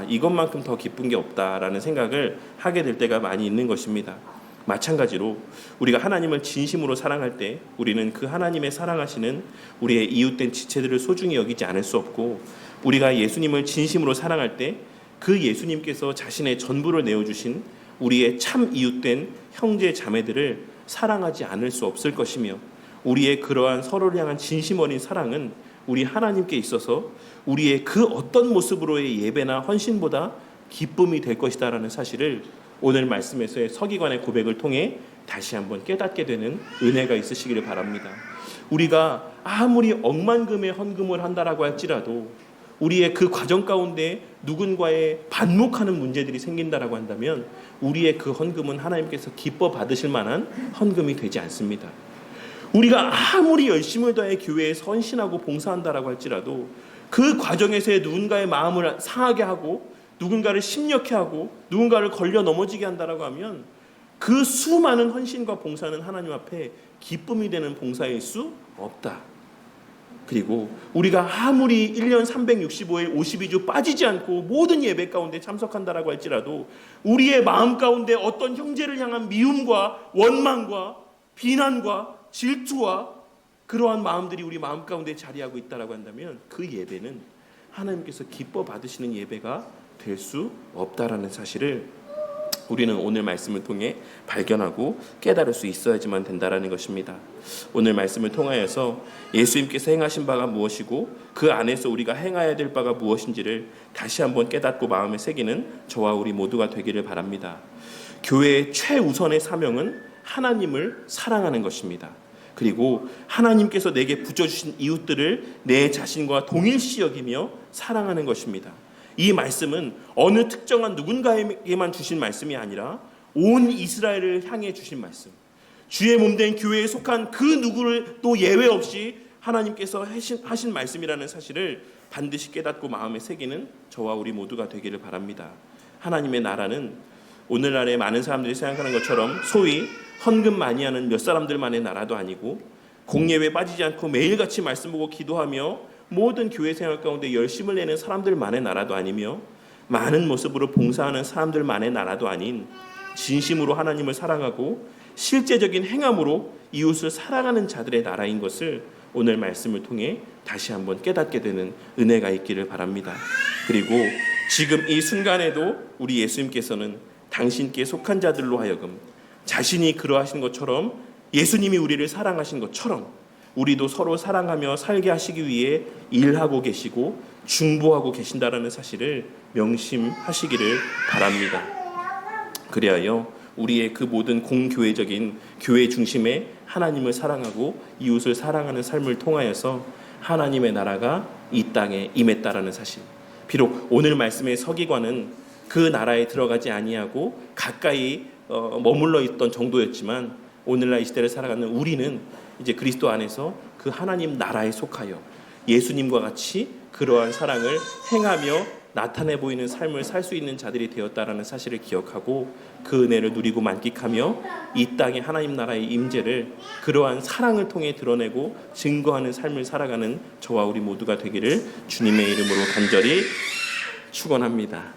이것만큼 더 기쁜 게 없다라는 생각을 하게 될 때가 많이 있는 것입니다. 마찬가지로 우리가 하나님을 진심으로 사랑할 때 우리는 그 하나님의 사랑하시는 우리의 이웃된 지체들을 소중히 여기지 않을 수 없고, 우리가 예수님을 진심으로 사랑할 때 그 예수님께서 자신의 전부를 내어주신 우리의 참 이웃된 형제 자매들을 사랑하지 않을 수 없을 것이며, 우리의 그러한 서로를 향한 진심 어린 사랑은 우리 하나님께 있어서 우리의 그 어떤 모습으로의 예배나 헌신보다 기쁨이 될 것이다라는 사실을 오늘 말씀에서의 서기관의 고백을 통해 다시 한번 깨닫게 되는 은혜가 있으시기를 바랍니다. 우리가 아무리 억만금의 헌금을 한다라고 할지라도 우리의 그 과정 가운데 누군가의 반목하는 문제들이 생긴다라고 한다면 우리의 그 헌금은 하나님께서 기뻐 받으실 만한 헌금이 되지 않습니다. 우리가 아무리 열심을 다해 교회에 헌신하고 봉사한다라고 할지라도 그 과정에서의 누군가의 마음을 상하게 하고 누군가를 심력해 하고 누군가를 걸려 넘어지게 한다라고 하면 그 수많은 헌신과 봉사는 하나님 앞에 기쁨이 되는 봉사일 수 없다. 그리고 우리가 아무리 1년 365일 52주 빠지지 않고 모든 예배 가운데 참석한다라고 할지라도 우리의 마음 가운데 어떤 형제를 향한 미움과 원망과 비난과 질투와 그러한 마음들이 우리 마음 가운데 자리하고 있다라고 한다면 그 예배는 하나님께서 기뻐 받으시는 예배가 될 수 없다라는 사실을 우리는 오늘 말씀을 통해 발견하고 깨달을 수 있어야지만 된다라는 것입니다. 오늘 말씀을 통하여서 예수님께서 행하신 바가 무엇이고 그 안에서 우리가 행해야 될 바가 무엇인지를 다시 한번 깨닫고 마음에 새기는 저와 우리 모두가 되기를 바랍니다. 교회의 최우선의 사명은 하나님을 사랑하는 것입니다. 그리고 하나님께서 내게 붙여주신 이웃들을 내 자신과 동일시 여기며 사랑하는 것입니다. 이 말씀은 어느 특정한 누군가에게만 주신 말씀이 아니라 온 이스라엘을 향해 주신 말씀, 주의 몸된 교회에 속한 그 누구를 또 예외 없이 하나님께서 하신 말씀이라는 사실을 반드시 깨닫고 마음에 새기는 저와 우리 모두가 되기를 바랍니다. 하나님의 나라는 오늘날의 많은 사람들이 생각하는 것처럼 소위 헌금 많이 하는 몇 사람들만의 나라도 아니고, 공예회에 빠지지 않고 매일같이 말씀 보고 기도하며 모든 교회 생활 가운데 열심을 내는 사람들만의 나라도 아니며, 많은 모습으로 봉사하는 사람들만의 나라도 아닌 진심으로 하나님을 사랑하고 실제적인 행함으로 이웃을 사랑하는 자들의 나라인 것을 오늘 말씀을 통해 다시 한번 깨닫게 되는 은혜가 있기를 바랍니다. 그리고 지금 이 순간에도 우리 예수님께서는 당신께 속한 자들로 하여금 자신이 그러하신 것처럼 예수님이 우리를 사랑하신 것처럼 우리도 서로 사랑하며 살게 하시기 위해 일하고 계시고 중보하고 계신다라는 사실을 명심하시기를 바랍니다. 그리하여 우리의 그 모든 공교회적인 교회 중심의 하나님을 사랑하고 이웃을 사랑하는 삶을 통하여서 하나님의 나라가 이 땅에 임했다라는 사실. 비록 오늘 말씀의 서기관은 그 나라에 들어가지 아니하고 가까이 머물러 있던 정도였지만 오늘날 이 시대를 살아가는 우리는 이제 그리스도 안에서 그 하나님 나라에 속하여 예수님과 같이 그러한 사랑을 행하며 나타내 보이는 삶을 살 수 있는 자들이 되었다라는 사실을 기억하고 그 은혜를 누리고 만끽하며 이 땅의 하나님 나라의 임재를 그러한 사랑을 통해 드러내고 증거하는 삶을 살아가는 저와 우리 모두가 되기를 주님의 이름으로 간절히 축원합니다.